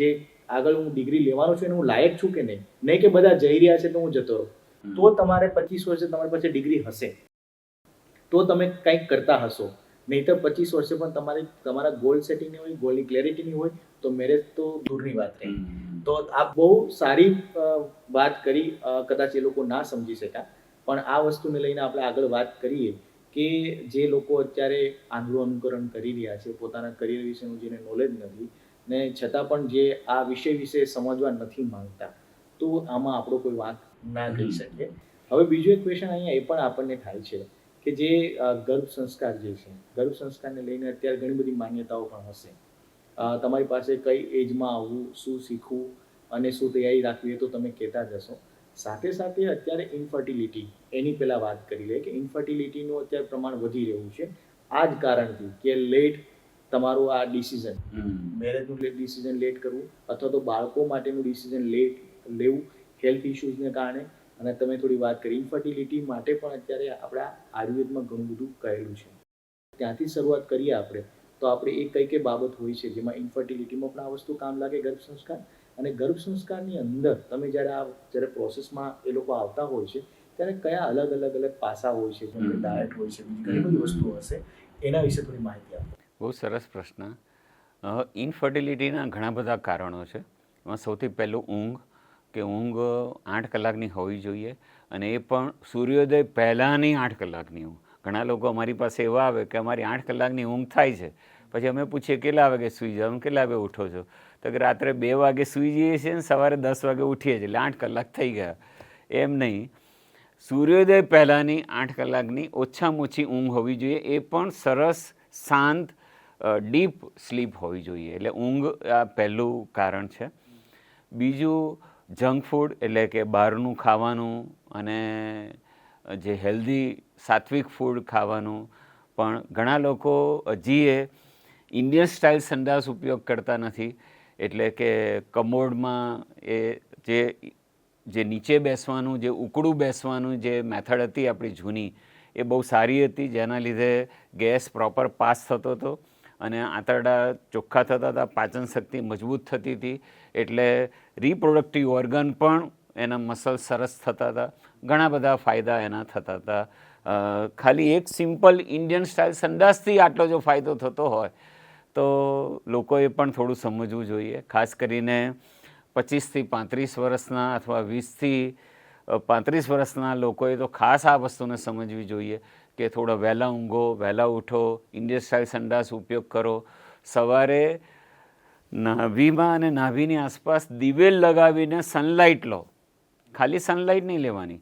જે આગળ હું ડિગ્રી લેવાનો છું એને હું લાયક છું કે નહીં. નહીં કે બધા જઈ રહ્યા છે તો હું જતો રહું. તો તમારે 25 વર્ષે તમારી પાસે ડિગ્રી હશે તો તમે કંઈક કરતા હશો. નહીંતર 25 વર્ષે પણ તમારા ગોલ સેટિંગ નહીં હોય, ગોલની ક્લેરિટી નહીં હોય તો મેરેજ તો દૂરની વાત રહી. તો આ બહુ સારી વાત કરી, કદાચ એ લોકો ના સમજી શક્યા, પણ આ વસ્તુને લઈને આપણે આગળ વાત કરીએ કે જે લોકો અત્યારે આંધળું અનુકરણ કરી રહ્યા છે, પોતાના કરિયર વિશેનું જેને નોલેજ નથી ને છતાં પણ જે આ વિષય વિશે સમજવા નથી માંગતા, તો આમાં આપણો કોઈ વાત ના કહી શકીએ. હવે બીજો એક ક્વેશ્ચન અહીંયા એ પણ આપણને થાય છે કે જે ગર્ભ સંસ્કાર જે છે, ગર્ભ સંસ્કારને લઈને અત્યારે ઘણી બધી માન્યતાઓ પણ હશે. તમારી પાસે કઈ એજમાં આવવું, શું શીખવું અને શું તૈયારી રાખવી એ તો તમે કહેતા જ હશો. સાથે સાથે અત્યારે ઇન્ફર્ટિલિટી, એની પહેલાં વાત કરી લે કે ઇન્ફર્ટિલિટીનું અત્યારે પ્રમાણ વધી રહ્યું છે. આ જ કારણથી કે લેટ તમારું આ ડિસિઝન, મેરેજનું ડિસિઝન લેટ કરવું અથવા તો બાળકો માટેનું ડિસિઝન લેટ લેવું, હેલ્થ ઇશ્યુઝને કારણે. અને તમે થોડી વાત કરી ઇન્ફર્ટિલિટી માટે પણ અત્યારે આપણા આયુર્વેદમાં ઘણું બધું કહેલું છે. ત્યાંથી શરૂઆત કરીએ આપણે તો આપણે એ કઈ બાબત હોય છે જેમાં ઇન્ફર્ટિલિટીમાં પણ આ વસ્તુ કામ લાગે, ગર્ભ સંસ્કાર. અને ગર્ભ સંસ્કારની અંદર તમે જ્યારે પ્રોસેસમાં એ લોકો આવતા હોય છે ત્યારે કયા અલગ પાસા હોય છે, જેમ કે ડાયટ હોય છે, ઘણી બધી વસ્તુઓ હશે, એના વિશે થોડી માહિતી આપો. બહુ સરસ પ્રશ્ન. ઇન્ફર્ટિલિટીના ઘણા બધા કારણો છે. એમાં સૌથી પહેલું ઊંઘ, કે ઊંઘ 8 કલાકની હોવી જોઈએ, અને એ પણ સૂર્યોદય પહેલાંની 8 કલાકની ઊંઘ. ઘણા લોકો અમારી પાસે એવા આવે કે અમારી 8 કલાકની ઊંઘ થાય છે, પછી અમે પૂછીએ કેટલા વાગે સૂઈ જાઓ, કેટલા વાગે ઉઠો છો, તો કે રાત્રે 2 વાગે સૂઈ જઈએ છીએ ને સવારે 10 વાગે ઉઠીએ છીએ, એટલે 8 કલાક થઈ ગયા. એમ નહીં, સૂર્યોદય પહેલાંની 8 કલાકની ઓછામાં ઓછી ઊંઘ હોવી જોઈએ, એ પણ સરસ શાંત ડીપ સ્લીપ હોવી જોઈએ. એટલે ઊંઘ આ પહેલું કારણ છે. બીજું જંક ફૂડ એટલે કે બહારનું ખાવાનું અને જે હેલ્ધી સાત્વિક ફૂડ ખાવાનું. પણ ઘણા લોકો હજી ઇન્ડિયન સ્ટાઇલ સંડાસ ઉપયોગ કરતા નથી. એટલે કે કમોડમાં એ જે નીચે બેસવાનું, જે ઉકળું બેસવાનું જે મેથડ હતી આપણી જૂની, એ બહુ સારી હતી, જેના લીધે ગેસ પ્રોપર પાસ થતો હતો અને આંતરડા ચોખ્ખા થતા હતા, પાચન શક્તિ મજબૂત થતી હતી, એટલે રિપ્રોડક્ટિવ ઓર્ગન પણ એના મસલ સરસ થતા હતા, ઘણા બધા ફાયદા એના થતા હતા. ખાલી એક સિમ્પલ ઇન્ડિયન સ્ટાઇલ સંડાસથી આટલો જો ફાયદો થતો હોય તો લોકોએ પણ થોડું સમજવું જોઈએ. ખાસ કરીને 25થી 35 વર્ષના અથવા 20થી 35 વર્ષના લોકોએ તો ખાસ આ વસ્તુને સમજવી જોઈએ કે થોડો વહેલા ઊંઘો, વહેલા ઉઠો, ઇન્ડિયન સ્ટાઇલ સંડાસ ઉપયોગ કરો. સવારે નાભીમાં અને નાભીની આસપાસ દિવેલ લગાવીને સનલાઇટ લો. ખાલી સનલાઇટ નહીં લેવાની,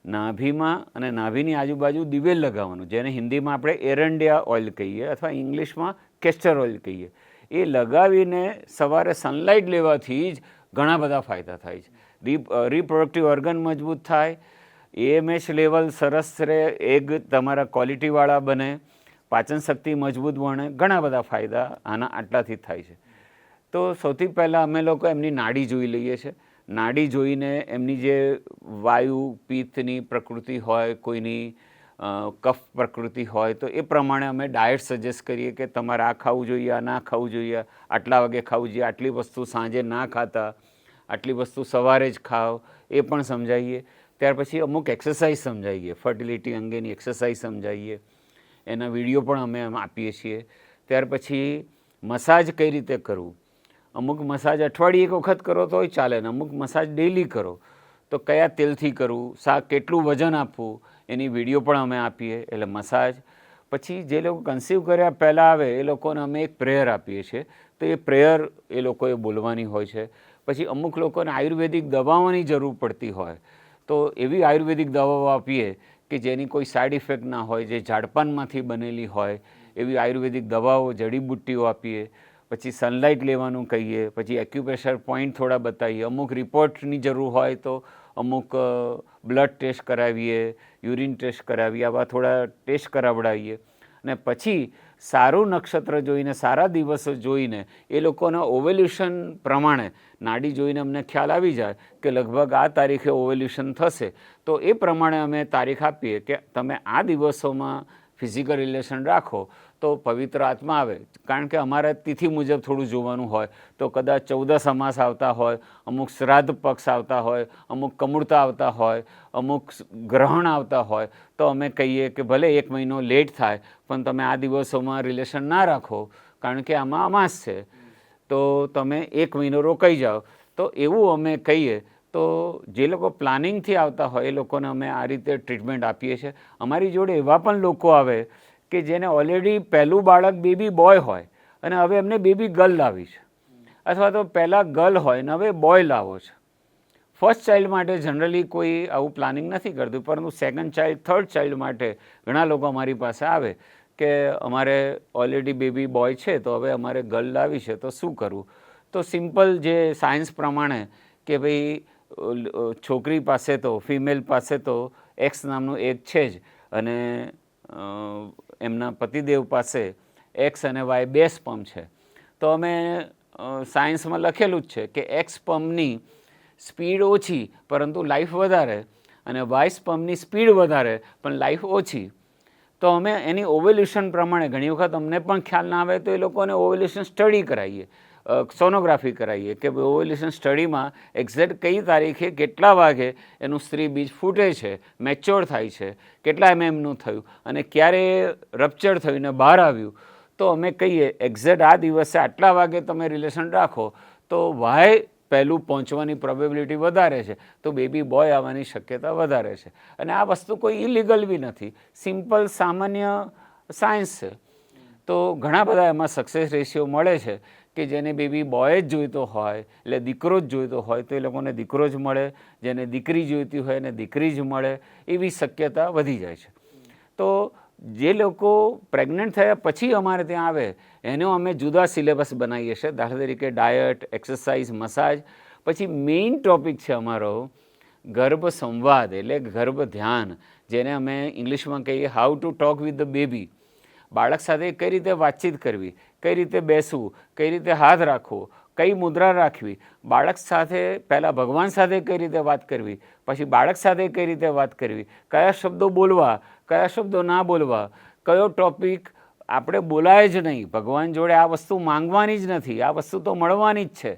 નાભીમાં અને નાભીની આજુબાજુ દિવેલ લગાવવાનું, જેને હિન્દીમાં આપણે એરંડિયા ઓઇલ કહીએ અથવા ઇંગ્લિશમાં કેસ્ટર ઓઇલ કહીએ. એ લગાવીને સવારે સનલાઇટ લેવાથી જ ઘણા બધા ફાયદા થાય છે. રિપ્રોડક્ટિવ ઓર્ગન મજબૂત થાય, AMH લેવલ સરસ રહે, એગ તમારા ક્વોલિટીવાળા બને, પાચન શક્તિ મજબૂત બને, ઘણા બધા ફાયદા આના આટલાથી થાય છે. તો સૌથી પહેલાં અમે લોકો એમની નાડી જોઈ લઈએ છીએ. નાડી જોઈને એમની જે વાયુ પિત્તની પ્રકૃતિ હોય, કોઈની કફ પ્રકૃતિ હોય, તો એ પ્રમાણે અમે ડાયટ સજેસ્ટ કરીએ કે તમારે આ ખાવું જોઈએ, આ ના ખાવું જોઈએ, આટલા વાગે ખાવું જોઈએ, આટલી વસ્તુ સાંજે ના ખાતા, આટલી વસ્તુ સવારે જ ખાઓ, એ પણ સમજાવીએ. ત્યાર પછી અમુક એક્સરસાઇઝ સમજાવીએ, ફર્ટિલિટી અંગેની એક્સરસાઇઝ સમજાવીએ, એના વિડીયો પણ અમે આપીએ છીએ. ત્યાર પછી મસાજ કઈ રીતે કરવું. અમુક મસાજ અઠવાડિયે એક વખત કરો તોય ચાલે ને અમુક મસાજ ડેલી કરો, તો કયા તેલથી કરવું, કેટલું વજન આપવું, એની વિડીયો પણ અમે આપીએ. એટલે મસાજ. પછી જે લોકો કન્સીવ કર્યા પહેલાં આવે એ લોકોને અમે એક પ્રેયર આપીએ છીએ, તો એ પ્રેયર એ લોકોએ બોલવાની હોય છે. પછી અમુક લોકોને આયુર્વેદિક દવાઓની જરૂર પડતી હોય તો એવી આયુર્વેદિક દવાઓ આપીએ કે જેની કોઈ સાઇડ ઇફેક્ટ ના હોય, જે ઝાડપાનમાંથી બનેલી હોય, એવી આયુર્વેદિક દવાઓ, જડીબુટ્ટીઓ આપીએ. પછી સનલાઇટ લેવાનું કહીએ, પછી એક્યુપ્રેશર પોઈન્ટ થોડા બતાવીએ, અમુક રિપોર્ટની જરૂર હોય તો અમુક બ્લડ ટેસ્ટ કરાવીએ, યુરિન ટેસ્ટ કરાવીએ, આવા થોડા ટેસ્ટ કરાવડાવીએ. અને પછી સારું નક્ષત્ર જોઈને, સારા દિવસો જોઈને, એ લોકોના ઓવેલ્યુશન પ્રમાણે નાડી જોઈને અમને ખ્યાલ આવી જાય કે લગભગ આ તારીખે ઓવેલ્યુશન થશે, તો એ પ્રમાણે અમે તારીખ આપીએ કે તમે આ દિવસોમાં ફિઝિકલ રિલેશન રાખો તો પવિત્ર આત્મા આવે. કારણ કે અમારે તિથિ મુજબ થોડું જોવાનું હોય, તો કદાચ 14 અમાસ આવતા હોય, અમુક શ્રાદ્ધ પક્ષ આવતા હોય, અમુક કમૂરતા આવતા હોય, અમુક ગ્રહણ આવતા હોય, તો અમે કહીએ કે ભલે 1 મહિનો લેટ થાય પણ તમે આ દિવસોમાં રિલેશન ના રાખો, કારણ કે આમાં અમાસ છે, તો તમે 1 મહિનો રોકાઈ જાઓ. તો એવું અમે કહીએ. તો જે લોકો પ્લાનિંગથી આવતા હોય એ લોકોને અમે આ રીતે ટ્રીટમેન્ટ આપીએ છીએ. અમારી જોડે એવા પણ લોકો આવે કે જેને ઓલરેડી પહેલું બાળક બેબી બોય હોય અને હવે એમને બેબી ગર્લ લાવી છે, અથવા તો પહેલાં ગર્લ હોય ને હવે બોય લાવો છે. ફર્સ્ટ ચાઇલ્ડ માટે જનરલી કોઈ આવું પ્લાનિંગ નથી કરતું, પરંતુ સેકન્ડ ચાઇલ્ડ, થર્ડ ચાઇલ્ડ માટે ઘણા લોકો અમારી પાસે આવે કે અમારે ઓલરેડી બેબી બોય છે તો હવે અમારે ગર્લ લાવી છે, તો શું કરવું. તો સિમ્પલ જે સાયન્સ પ્રમાણે કે ભાઈ છોકરી પાસે તો, ફિમેલ પાસે તો એક્સ નામનું એક છે જ, અને એમના પતિદેવ પાસે એક્સ અને વાય 2 સ્પર્મ છે. તો અમે સાયન્સમાં લખેલું જ છે કે એક્સ સ્પર્મની સ્પીડ ઓછી પરંતુ લાઈફ વધારે, અને વાય સ્પર્મની સ્પીડ વધારે પણ લાઈફ ઓછી. તો અમે એની ઓવેલ્યુશન પ્રમાણે, ઘણી વખત અમને પણ ખ્યાલ ના આવે તો એ લોકોને ઓવેલ્યુશન સ્ટડી કરાવીએ, સોનોગ્રાફી કરાવીએ કે ઓવેલ્યુશન સ્ટડીમાં એક્ઝેક્ટ કઈ તારીખે કેટલા વાગે એનું સ્ત્રી બીજ ફૂટે છે, મેચ્યોર થાય છે, કેટલા MM થયું અને ક્યારે રપ્ચર થયું ને બહાર આવ્યું. તો અમે કહીએ એક્ઝેક્ટ આ દિવસે આટલા વાગે તમે રિલેશન રાખો તો વાય પહેલું પહોંચવાની પ્રોબેબિલિટી વધારે છે, તો બેબી બોય આવવાની શક્યતા વધારે છે. અને આ વસ્તુ કોઈ ઇલીગલ બી નથી, સિમ્પલ સામાન્ય સાયન્સ છે. તો ઘણા બધા એમાં સક્સેસ રેશિયો મળે છે કે જેને બેબી બોય જ જોઈતો હોય એટલે દીકરો જ જોઈતો હોય તો એ લોકોને દીકરો જ મળે, જેને દીકરી જોઈતી હોય એને દીકરી જ મળે, એવી શક્યતા વધી જાય છે. તો જે લોકો પ્રેગ્નન્ટ થયા પછી અમારે ત્યાં આવે એનો અમે જુદા સિલેબસ બનાવીએ છીએ. દાખલા તરીકે ડાયટ, એક્સરસાઇઝ, મસાજ. પછી મેઇન ટોપિક છે અમારો ગર્ભ સંવાદ એટલે ગર્ભ ધ્યાન, જેને અમે ઇંગ્લિશમાં કહીએ how to talk with the baby. બાળક સાથે કઈ રીતે વાતચીત કરવી, કઈ રીતે બેસવું, કઈ રીતે હાથ રાખવો, કઈ મુદ્રા રાખવી, બાળક સાથે પહેલાં ભગવાન સાથે કઈ રીતે વાત કરવી, પછી બાળક સાથે કઈ રીતે વાત કરવી, કયા શબ્દો બોલવા, કયા શબ્દો ના બોલવા, કયો ટોપિક આપણે બોલાય જ નહીં, ભગવાન જોડે આ વસ્તુ માંગવાની જ નથી, આ વસ્તુ તો મળવાની જ છે,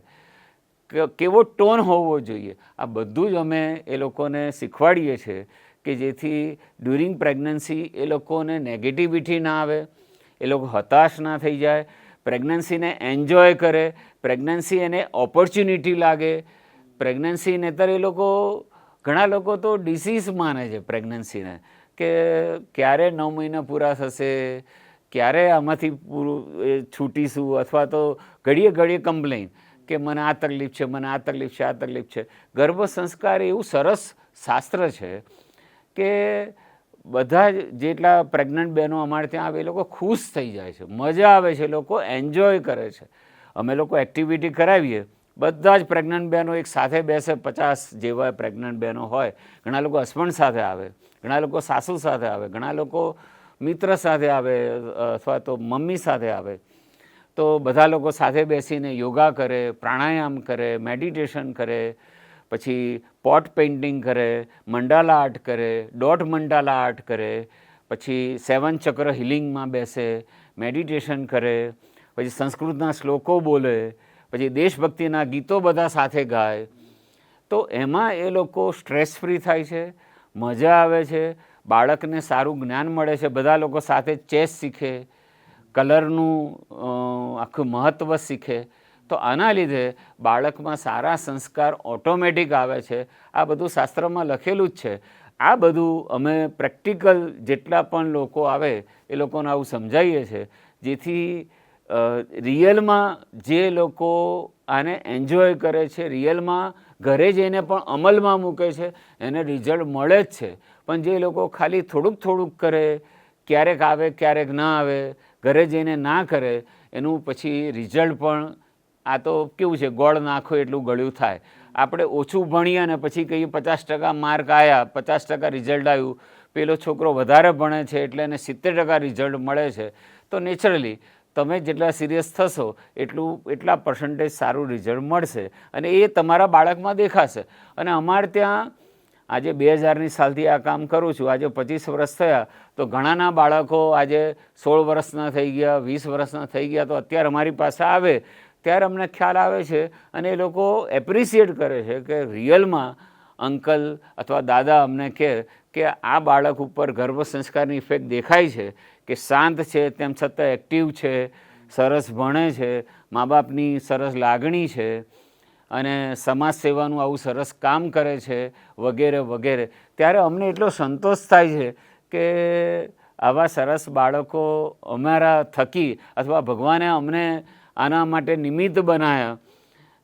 કેવો ટોન હોવો જોઈએ, આ બધું જ અમે એ લોકોને શીખવાડીએ છીએ કે જેથી ડ્યુરિંગ પ્રેગ્નન્સી એ લોકોને નેગેટિવિટી ના આવે, એ લોકો હતાશ ના થઈ જાય, પ્રેગ્નન્સીને એન્જોય કરે, પ્રેગ્નન્સી એને ઓપોર્ચ્યુનિટી લાગે. પ્રેગ્નન્સી નહીંતર એ લોકો ઘણા લોકો તો ડિસીઝ માને છે પ્રેગ્નન્સીને, કે ક્યારે 9 મહિના પૂરા થશે, ક્યારે આમાંથી પૂરું છૂટીશું, અથવા તો ઘડીએ ઘડીએ કમ્પ્લેન કે મને આ તકલીફ છે, મને આ તકલીફ છે, આ તકલીફ છે. ગર્ભ સંસ્કાર એવું સરસ શાસ્ત્ર છે કે બધા જેટલા પ્રેગ્નન્ટ બહેનો અમારે ત્યાં આવે એ લોકો ખુશ થઈ જાય છે, મજા આવે છે, લોકો એન્જોય કરે છે. અમે લોકો એક્ટિવિટી કરાવીએ, બધા જ પ્રેગ્નન્ટ બહેનો એક સાથે બેસે, 50 જેવા પ્રેગ્નન્ટ બહેનો હોય. ઘણા લોકો હસબન્ડ સાથે આવે, ઘણા લોકો સાસુ સાથે આવે, ઘણા લોકો મિત્ર સાથે આવે, અથવા તો મમ્મી સાથે આવે. તો બધા લોકો સાથે બેસીને યોગા કરે, પ્રાણાયામ કરે, મેડિટેશન કરે, પછી પોટ પેઇન્ટિંગ કરે, મંડાલા આર્ટ કરે, ડોટ મંડાલા આર્ટ કરે, પછી 7 ચક્ર હિલિંગમાં બેસે, મેડિટેશન કરે, પછી સંસ્કૃતના શ્લોકો બોલે, પછી દેશભક્તિના ગીતો બધા સાથે ગાય. તો એમાં એ લોકો સ્ટ્રેસ ફ્રી થાય છે, મજા આવે છે, બાળકને સારું જ્ઞાન મળે છે. બધા લોકો સાથે ચેસ શીખે, કલરનું આખું મહત્ત્વ શીખે. તો આના લીધે બાળકમાં સારા સંસ્કાર ઓટોમેટિક આવે છે. આ બધું શાસ્ત્રમાં લખેલું જ છે. આ બધું અમે પ્રેક્ટિકલ જેટલા પણ લોકો આવે એ લોકોને આવું સમજાવીએ છીએ, જેથી રિયલમાં જે લોકો આને એન્જોય કરે છે, રિયલમાં ઘરે જઈને પણ અમલમાં મૂકે છે, એને રિઝલ્ટ મળે જ છે. પણ જે લોકો ખાલી થોડુંક થોડુંક કરે, ક્યારેક આવે ક્યારેક ના આવે, ઘરે જઈને ના કરે, એનું પછી રિઝલ્ટ પણ આ તો કેવું છે, ગોળ નાખો એટલું ગળ્યું થાય. આપણે ઓછું ભણીએ અને પછી કહીએ 50% માર્ક આવ્યા, 50% રિઝલ્ટ આવ્યું, પેલો છોકરો વધારે ભણે છે એટલે એને 70% રિઝલ્ટ મળે છે. તો નેચરલી તમે જેટલા સિરિયસ થશો એટલા પર્સન્ટેજ સારું રિઝલ્ટ મળશે અને એ તમારા બાળકમાં દેખાશે. અને અમારે ત્યાં આજે 2000ની સાલથી આ કામ કરું છું, આજે 25 વર્ષ થયા, તો ઘણાના બાળકો આજે 16 વર્ષના થઈ ગયા, 20 વર્ષના થઈ ગયા. તો અત્યારે અમારી પાસે આવે ત્યારે અમને ખ્યાલ આવે છે અને એ લોકો એપ્રિશિએટ કરે છે કે રિયલમાં અંકલ અથવા દાદા અમને કહે કે આ બાળક ઉપર ગર્ભ સંસ્કારની ઇફેક્ટ દેખાય છે, કે શાંત છે તેમ છતાં એક્ટિવ છે, સરસ ભણે છે, મા બાપની સરસ લાગણી છે અને સમાજ સેવાનું આવું સરસ કામ કરે છે, વગેરે વગેરે. ત્યારે અમને એટલો સંતોષ થાય છે કે આવા સરસ બાળકો અમારા થકી અથવા ભગવાને અમને આના માટે નિમિત્ત બનાવ્યા.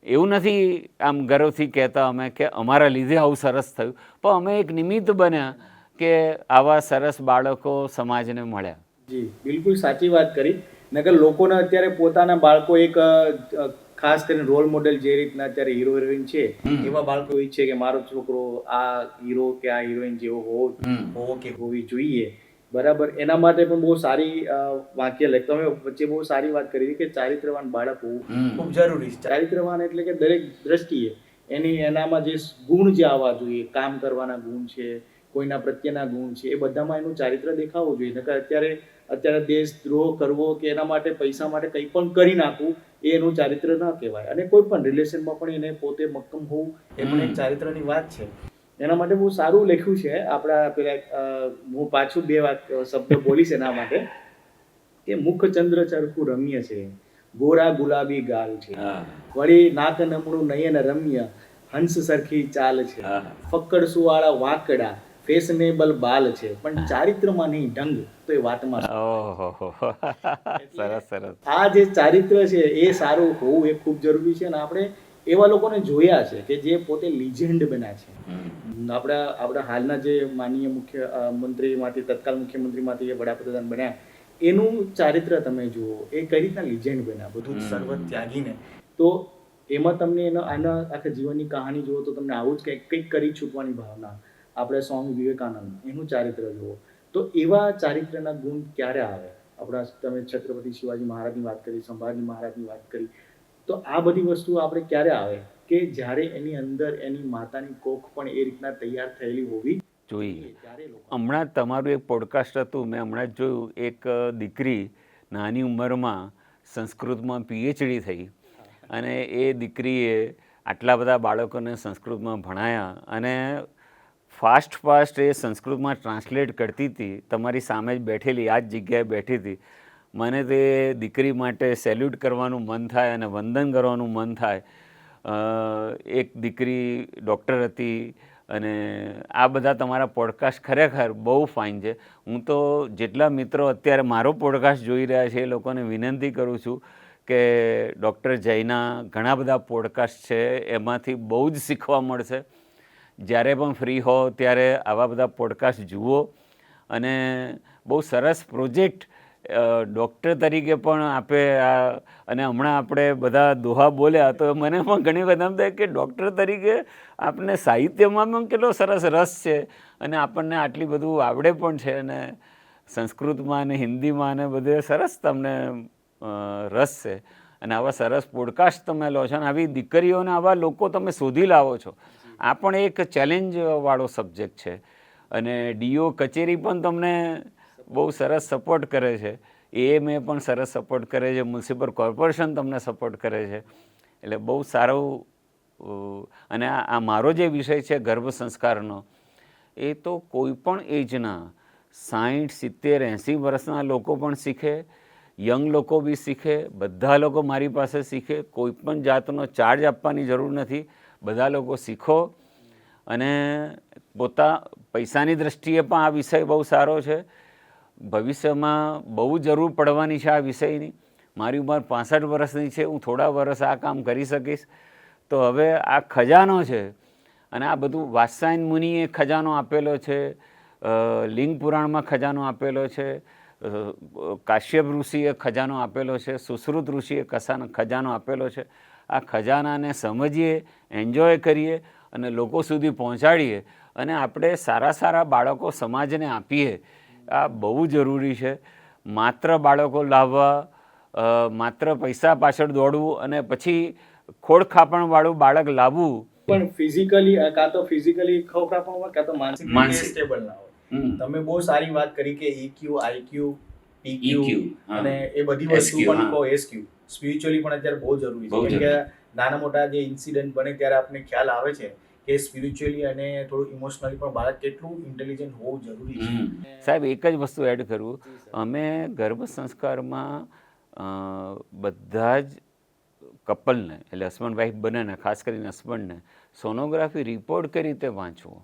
એવું નથી આમ ગર્વથી કહેતા અમે કે અમારા લીધે આવું સરસ થયું, પણ અમે એક નિમિત્ત બન્યા કે આવા સરસ બાળકો સમાજને મળ્યા. જી બિલકુલ સાચી વાત કરી. નકર લોકોને અત્યારે પોતાના બાળકો એક ખાસ કરીને રોલ મોડેલ જે રીતના અત્યારે હીરો હિરોઈન છે એવા બાળકો ઈચ્છે કે મારો છોકરો આ હીરો કે આ હિરોઈન જેવો હોવો કે હોવી જોઈએ. બરાબર. એના માટે પણ બહુ સારી વાક્ય લખ તમે વચ્ચે બહુ સારી વાત કરી કે ચારિત્રવાન બાળક હોવું ખૂબ જરૂરી છે. ચારિત્રવાન એટલે કે દરેક દ્રષ્ટિએ એનામાં જે ગુણ જે આવવા જોઈએ, કામ કરવાના ગુણ છે, કોઈના પ્રત્યેના ગુણ છે, એ બધામાં એનું ચારિત્ર દેખાવું જોઈએ. નકર અત્યારે દેશદ્રોહ કરવો કે એના માટે પૈસા માટે કંઈ પણ કરી નાખવું એ એનું ચારિત્ર ના કહેવાય. અને કોઈ પણ રિલેશનમાં પણ એને પોતે મક્કમ હોવું એ પણ એક ચારિત્રની વાત છે. એના માટે બહુ સારું લખ્યું છે. આપણા પેલા હું પાછું 2 વાત શબ્દ બોલીશ એના માટે કે મુખ ચંદ્ર ચરખું રમ્ય છે, ગોરા ગુલાબી ગાલ છે, વળી નાક નમણું નયન રમ્ય, હંસ સરખી ચાલ છે, ફક્કડ સુવાળા વાંકડા, ફેશનેબલ બાલ છે પણ ચારિત્રમાં નહીં ઢંગ, તો એ વાતમાં શું? ઓહો સરસ સરસ. આ જે ચારિત્ર છે એ સારું હોવું એ ખૂબ જરૂરી છે અને આપણે એવા લોકોને જોયા છે કે જે પોતે લિજેન્ડ બન્યા છે. આપણા હાલના જે માનનીય મંત્રીમાંથી તત્કાલ મુખ્યમંત્રીમાંથી જે વડાપ્રધાન બન્યા એનું ચારિત્ર તમે જુઓ, એ કઈ રીતના લિજેન્ડ બન્યા, બધું જ સર્વ ત્યાગીને. તો એમાં તમને આના આખા જીવનની કહાની જુઓ તો તમને આવું જ કંઈક કરી છૂટવાની ભાવના. આપણે સ્વામી વિવેકાનંદ એનું ચારિત્ર જુઓ તો એવા ચારિત્રના ગુણ ક્યારે આવે? આપણા તમે છત્રપતિ શિવાજી મહારાજની વાત કરી, સંભાજી મહારાજની વાત કરી, તો આ બધી વસ્તુઓ આપણે ક્યારે આવે કે જ્યારે એની અંદર એની માતાની કોખ પણ એ રીતના તૈયાર થયેલી હોવી જોઈએ. ત્યારે લોકો. હમણાં જ તમારું એક પોડકાસ્ટ હતું, મેં હમણાં જ જોયું. એક દીકરી નાની ઉંમરમાં સંસ્કૃતમાં PhD થઈ અને એ દીકરીએ આટલા બધા બાળકોને સંસ્કૃતમાં ભણાયા અને ફાસ્ટ એ સંસ્કૃતમાં ટ્રાન્સલેટ કરતી હતી. તમારી સામે જ બેઠેલી, આ જ જગ્યાએ બેઠી હતી. મને તે દીકરી માટે સેલ્યુટ કરવાનું મન થાય અને વંદન કરવાનું મન થાય. એક દીકરી ડૉક્ટર હતી અને આ બધા તમારા પોડકાસ્ટ ખરેખર બહુ ફાઇન છે. હું તો જેટલા મિત્રો અત્યારે મારો પોડકાસ્ટ જોઈ રહ્યા છે એ લોકોને વિનંતી કરું છું કે ડૉક્ટર જયના ઘણા બધા પોડકાસ્ટ છે, એમાંથી બહુ જ શીખવા મળશે. જ્યારે પણ ફ્રી હો ત્યારે આવા બધા પોડકાસ્ટ જુઓ અને બહુ સરસ પ્રોજેક્ટ ડૉક્ટર તરીકે પણ આપે. અને હમણાં આપણે બધા દોહા બોલ્યા તો મને પણ ઘણી વખત એમ થાય કે ડૉક્ટર તરીકે આપણને સાહિત્યમાં પણ કેટલો સરસ રસ છે અને આપણને આટલી બધું આવડે પણ છે અને સંસ્કૃતમાં અને હિન્દીમાં અને બધે સરસ તમને રસ છે અને આવા સરસ પોડકાસ્ટ તમે લો છો અને આવી દીકરીઓને આવા લોકો તમે શોધી લાવો છો. આ પણ એક ચેલેન્જવાળો સબ્જેક્ટ છે અને DO કચેરી પણ તમને બહુ સરસ સપોર્ટ કરે છે, AMA પણ સરસ સપોર્ટ કરે છે, મ્યુનિસિપલ કોર્પોરેશન તમને સપોર્ટ કરે છે. એટલે બહુ સારું. અને આ મારો જે વિષય છે ગર્ભ સંસ્કારનો, એ તો કોઈ પણ એજના 60, 70, 80 વર્ષના લોકો પણ શીખે, યંગ લોકો બી શીખે, બધા લોકો મારી પાસે શીખે. કોઈ પણ જાતનો ચાર્જ આપવાની જરૂર નથી. બધા લોકો શીખો અને પૈસાની દ્રષ્ટિએ પણ આ વિષય બહુ સારો છે. ભવિષ્યમાં બહુ જરૂર પડવાની છે આ વિષયની. મારી ઉંમર 65 વર્ષની છે, હું થોડા વર્ષ આ કામ કરી શકીશ. તો હવે આ ખજાનો છે અને આ બધું વાત્સ્યાયન મુનિએ ખજાનો આપેલો છે, લિંગ પુરાણમાં ખજાનો આપેલો છે, કાશ્યપ ઋષિએ ખજાનો આપેલો છે, સુશ્રુત ઋષિએ ખજાનો આપેલો છે. આ ખજાનાને સમજીએ, એન્જોય કરીએ અને લોકો સુધી પહોંચાડીએ અને આપણે સારા બાળકો સમાજને આપીએ. આ બહુ જરૂરી છે. માત્ર બાળકો લાવવા, માત્ર પૈસા પાછળ દોડવું અને પછી ખોડખાપણવાળું બાળક લાવવું પણ કાં તો ફિઝિકલી ખોખરાપણ હોય કાં તો માનસિક સ્ટેબલ ના હોય. તમે બહુ સારી વાત કરી કે EQ, IQ, PQ અને એ બધી વસ્તુ પણ કહો SQ. સ્પિરિચ્યુઅલી પણ અત્યારે બહુ જરૂરી છે કેમ કે નાના મોટા જે ઇન્સિડન્ટ બને ત્યારે આપણને ખ્યાલ આવે છે કે સ્પિરિચ્યુઅલી અને થોડું ઇમોશનલી પણ બાળક કેટલું ઇન્ટેલિજન્ટ હોવું જરૂરી છે. સાહેબ, એક જ વસ્તુ એડ કરું. અમે ગર્ભ સંસ્કારમાં બધા જ કપલને, એટલે હસબન્ડ વાઈફ બંનેને, ખાસ કરીને હસબન્ડને સોનોગ્રાફી રિપોર્ટ કઈ રીતે વાંચવો,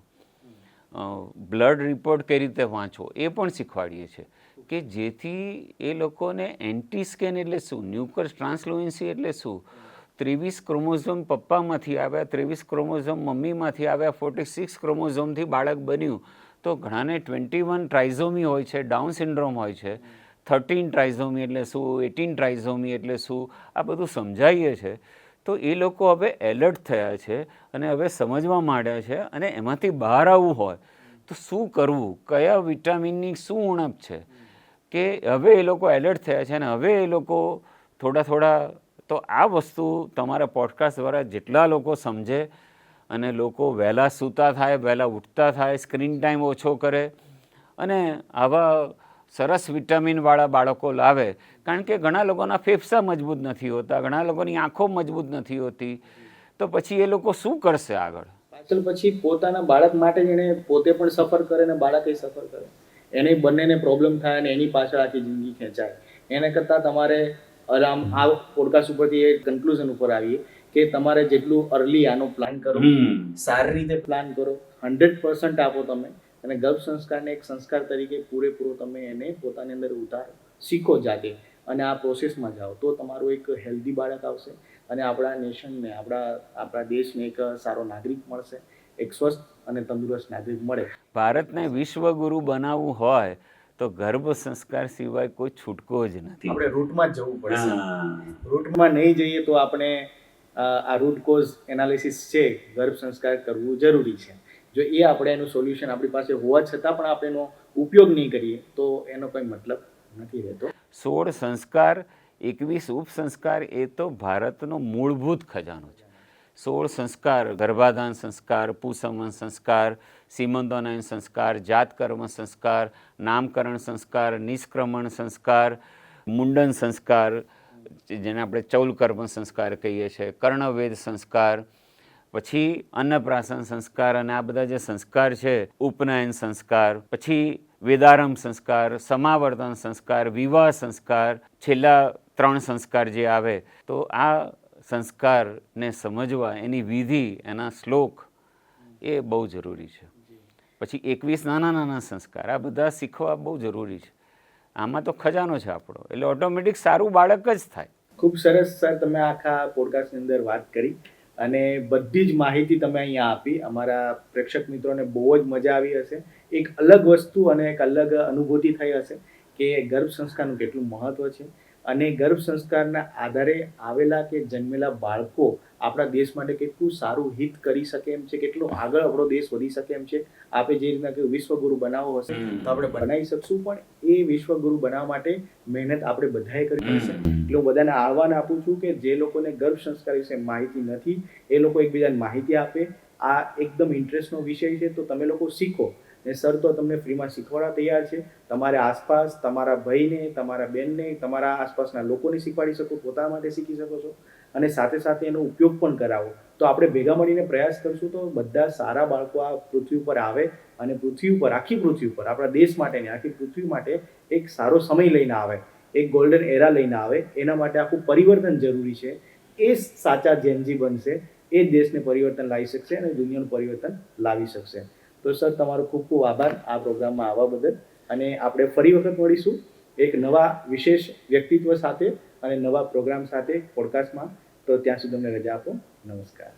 બ્લડ રિપોર્ટ કઈ રીતે વાંચવો, એ પણ શીખવાડીએ છીએ કે જેથી એ લોકોને એન્ટી સ્કેન એટલે શું, ન્યુક્લિયર ટ્રાન્સલુસન્સી એટલે શું, 23 ક્રોમોઝોમ પપ્પામાંથી આવ્યા, 23 ક્રોમોઝોમ મમ્મીમાંથી આવ્યા, 46 ક્રોમોઝોમથી બાળક બન્યું. તો ઘણાને 21 ટ્રાઇઝોમી હોય છે, ડાઉન સિન્ડ્રોમ હોય છે, 13 ટ્રાઇઝોમી એટલે શું, 18 ટ્રાઇઝોમી એટલે શું, આ બધું સમજાવીએ છે. તો એ લોકો હવે એલર્ટ થયા છે અને હવે સમજવા માંડ્યા છે અને એમાંથી બહાર આવવું હોય તો શું કરવું, કયા વિટામિનની શું ઉણપ છે, કે હવે એ લોકો એલર્ટ થયા છે અને હવે એ લોકો થોડા. તો આ વસ્તુ તમારા પોડકાસ્ટ દ્વારા જેટલા લોકો સમજે અને લોકો વહેલા સૂતા થાય, વહેલા ઉઠતા થાય, સ્ક્રીન ટાઈમ ઓછો કરે અને આવા સરસ વિટામિનવાળા બાળકો લાવે. કારણ કે ઘણા લોકોના ફેફસા મજબૂત નથી હોતા, ઘણા લોકોની આંખો મજબૂત નથી હોતી, તો પછી એ લોકો શું કરશે આગળ? પાછળ પછી પોતાના બાળક માટે જ એને પોતે પણ સફર કરે ને બાળકે સફર કરે, એને બંનેને પ્રોબ્લેમ થાય અને એની પાછળ આખી જિંદગી ખેંચાય. એના કરતાં તમારે આ પોડકાસ્ટ ઉપરથી એ કન્ક્લુઝન ઉપર આવીએ કે તમારે જેટલું અર્લી આનો પ્લાન કરો, સારી રીતે પ્લાન કરો, 100% આપો તમે અને ગર્ભ સંસ્કારને એક સંસ્કાર તરીકે પૂરેપૂરો તમે એને પોતાની અંદર શીખો જાતે અને આ પ્રોસેસમાં જાઓ તો તમારું એક હેલ્ધી બાળક આવશે અને આપણા નેશનને આપણા દેશને એક સારો નાગરિક મળશે, એક સ્વસ્થ અને તંદુરસ્ત નાગરિક મળે. ભારતને વિશ્વગુરુ બનાવવું હોય તો ગર્ભ સંસ્કાર સિવાય કોઈ છૂટકો જ નથી. આપણે રૂટમાં જ જવું પડશે. રૂટમાં નહીં જઈએ તો આપણે આ રૂટ કોઝ એનાલિસિસ છે, ગર્ભ સંસ્કાર કરવું જરૂરી છે. જો એ આપણે એનું સોલ્યુશન આપણી પાસે હોવા છતાં પણ આપણે એનો ઉપયોગ નહીં કરીએ તો એનો કોઈ મતલબ નથી રહેતો. 16 સંસ્કાર 21 ઉપસંસ્કાર એ તો ભારતનો મૂળભૂત ખજાનો છે. 16 સંસ્કાર, ગર્ભાધાન સંસ્કાર, પુસંવન સંસ્કાર, સીમંતોનયન સંસ્કાર, જાતકર્મ સંસ્કાર, નામકરણ સંસ્કાર, નિષ્ક્રમણ સંસ્કાર, મુંડન સંસ્કાર, જેને આપણે ચૌલકર્મ સંસ્કાર કહીએ છીએ, કર્ણવેદ સંસ્કાર, પછી અન્નપ્રાશન સંસ્કાર, અને આ બધા જે સંસ્કાર છે, ઉપનયન સંસ્કાર, પછી વેદારંભ સંસ્કાર, સમાવર્તન સંસ્કાર, વિવાહ સંસ્કાર, છેલ્લા 3 સંસ્કાર જે આવે, તો આ સંસ્કારને સમજવા, એની વિધિ, એના શ્લોક એ બહુ જરૂરી છે. પછી 21 નાના નાના સંસ્કાર, આ બધા શીખવા બહુ જરૂરી છે. આમાં તો ખજાનો છે આપણો, એટલે ઓટોમેટિક સારું બાળક જ થાય. ખૂબ સરસ સર, તમે આખા પોડકાસ્ટની અંદર વાત કરી અને બધી જ માહિતી તમે અહીંયા આપી. અમારા પ્રેક્ષક મિત્રોને બહુ જ મજા આવી હશે. એક અલગ વસ્તુ અને એક અલગ અનુભૂતિ થઈ હશે કે ગર્ભ સંસ્કારનું કેટલું મહત્વ છે અને ગર્ભ સંસ્કારના આધારે આવેલા કે જન્મેલા બાળકો આપણા દેશ માટે કેટલું સારું હિત કરી શકે એમ છે, કેટલું આગળ આપણો દેશ વધી શકે એમ છે. આપણે જે રીતના કે વિશ્વગુરુ બનાવવો હશે તો આપણે બનાવી શકશું, પણ એ વિશ્વગુરુ બનાવવા માટે મહેનત આપણે બધાએ કરવી પડશે. એટલે હું બધાને આહ્વાન આપું છું કે જે લોકોને ગર્ભ સંસ્કાર વિશે માહિતી નથી એ લોકો એકબીજાને માહિતી આપે. આ એકદમ ઇન્ટરેસ્ટનો વિષય છે તો તમે લોકો શીખો ને સર તો તમને ફ્રીમાં શીખવાડવા તૈયાર છે. તમારે આસપાસ તમારા ભાઈને, તમારા બેનને, તમારા આસપાસના લોકોને શીખવાડી શકો, પોતાના માટે શીખી શકો છો અને સાથે સાથે એનો ઉપયોગ પણ કરાવો. તો આપણે ભેગા મળીને પ્રયાસ કરશું તો બધા સારા બાળકો આ પૃથ્વી ઉપર આવે અને આખી પૃથ્વી ઉપર આપણા દેશ માટે ને આખી પૃથ્વી માટે એક સારો સમય લઈને આવે, એક ગોલ્ડન એરા લઈને આવે. એના માટે આખું પરિવર્તન જરૂરી છે. એ સાચા જેનજી બનશે, એ જ દેશને પરિવર્તન લાવી શકશે અને દુનિયાનું પરિવર્તન લાવી શકશે. તો સર તમારો ખૂબ ખૂબ આભાર આ પ્રોગ્રામમાં આવવા બદલ, અને આપણે ફરી વખત મળીશું એક નવા વિશેષ વ્યક્તિત્વ સાથે અને નવા પ્રોગ્રામ સાથે પોડકાસ્ટમાં. તો ત્યાં સુધી તમને રજા આપો. નમસ્કાર.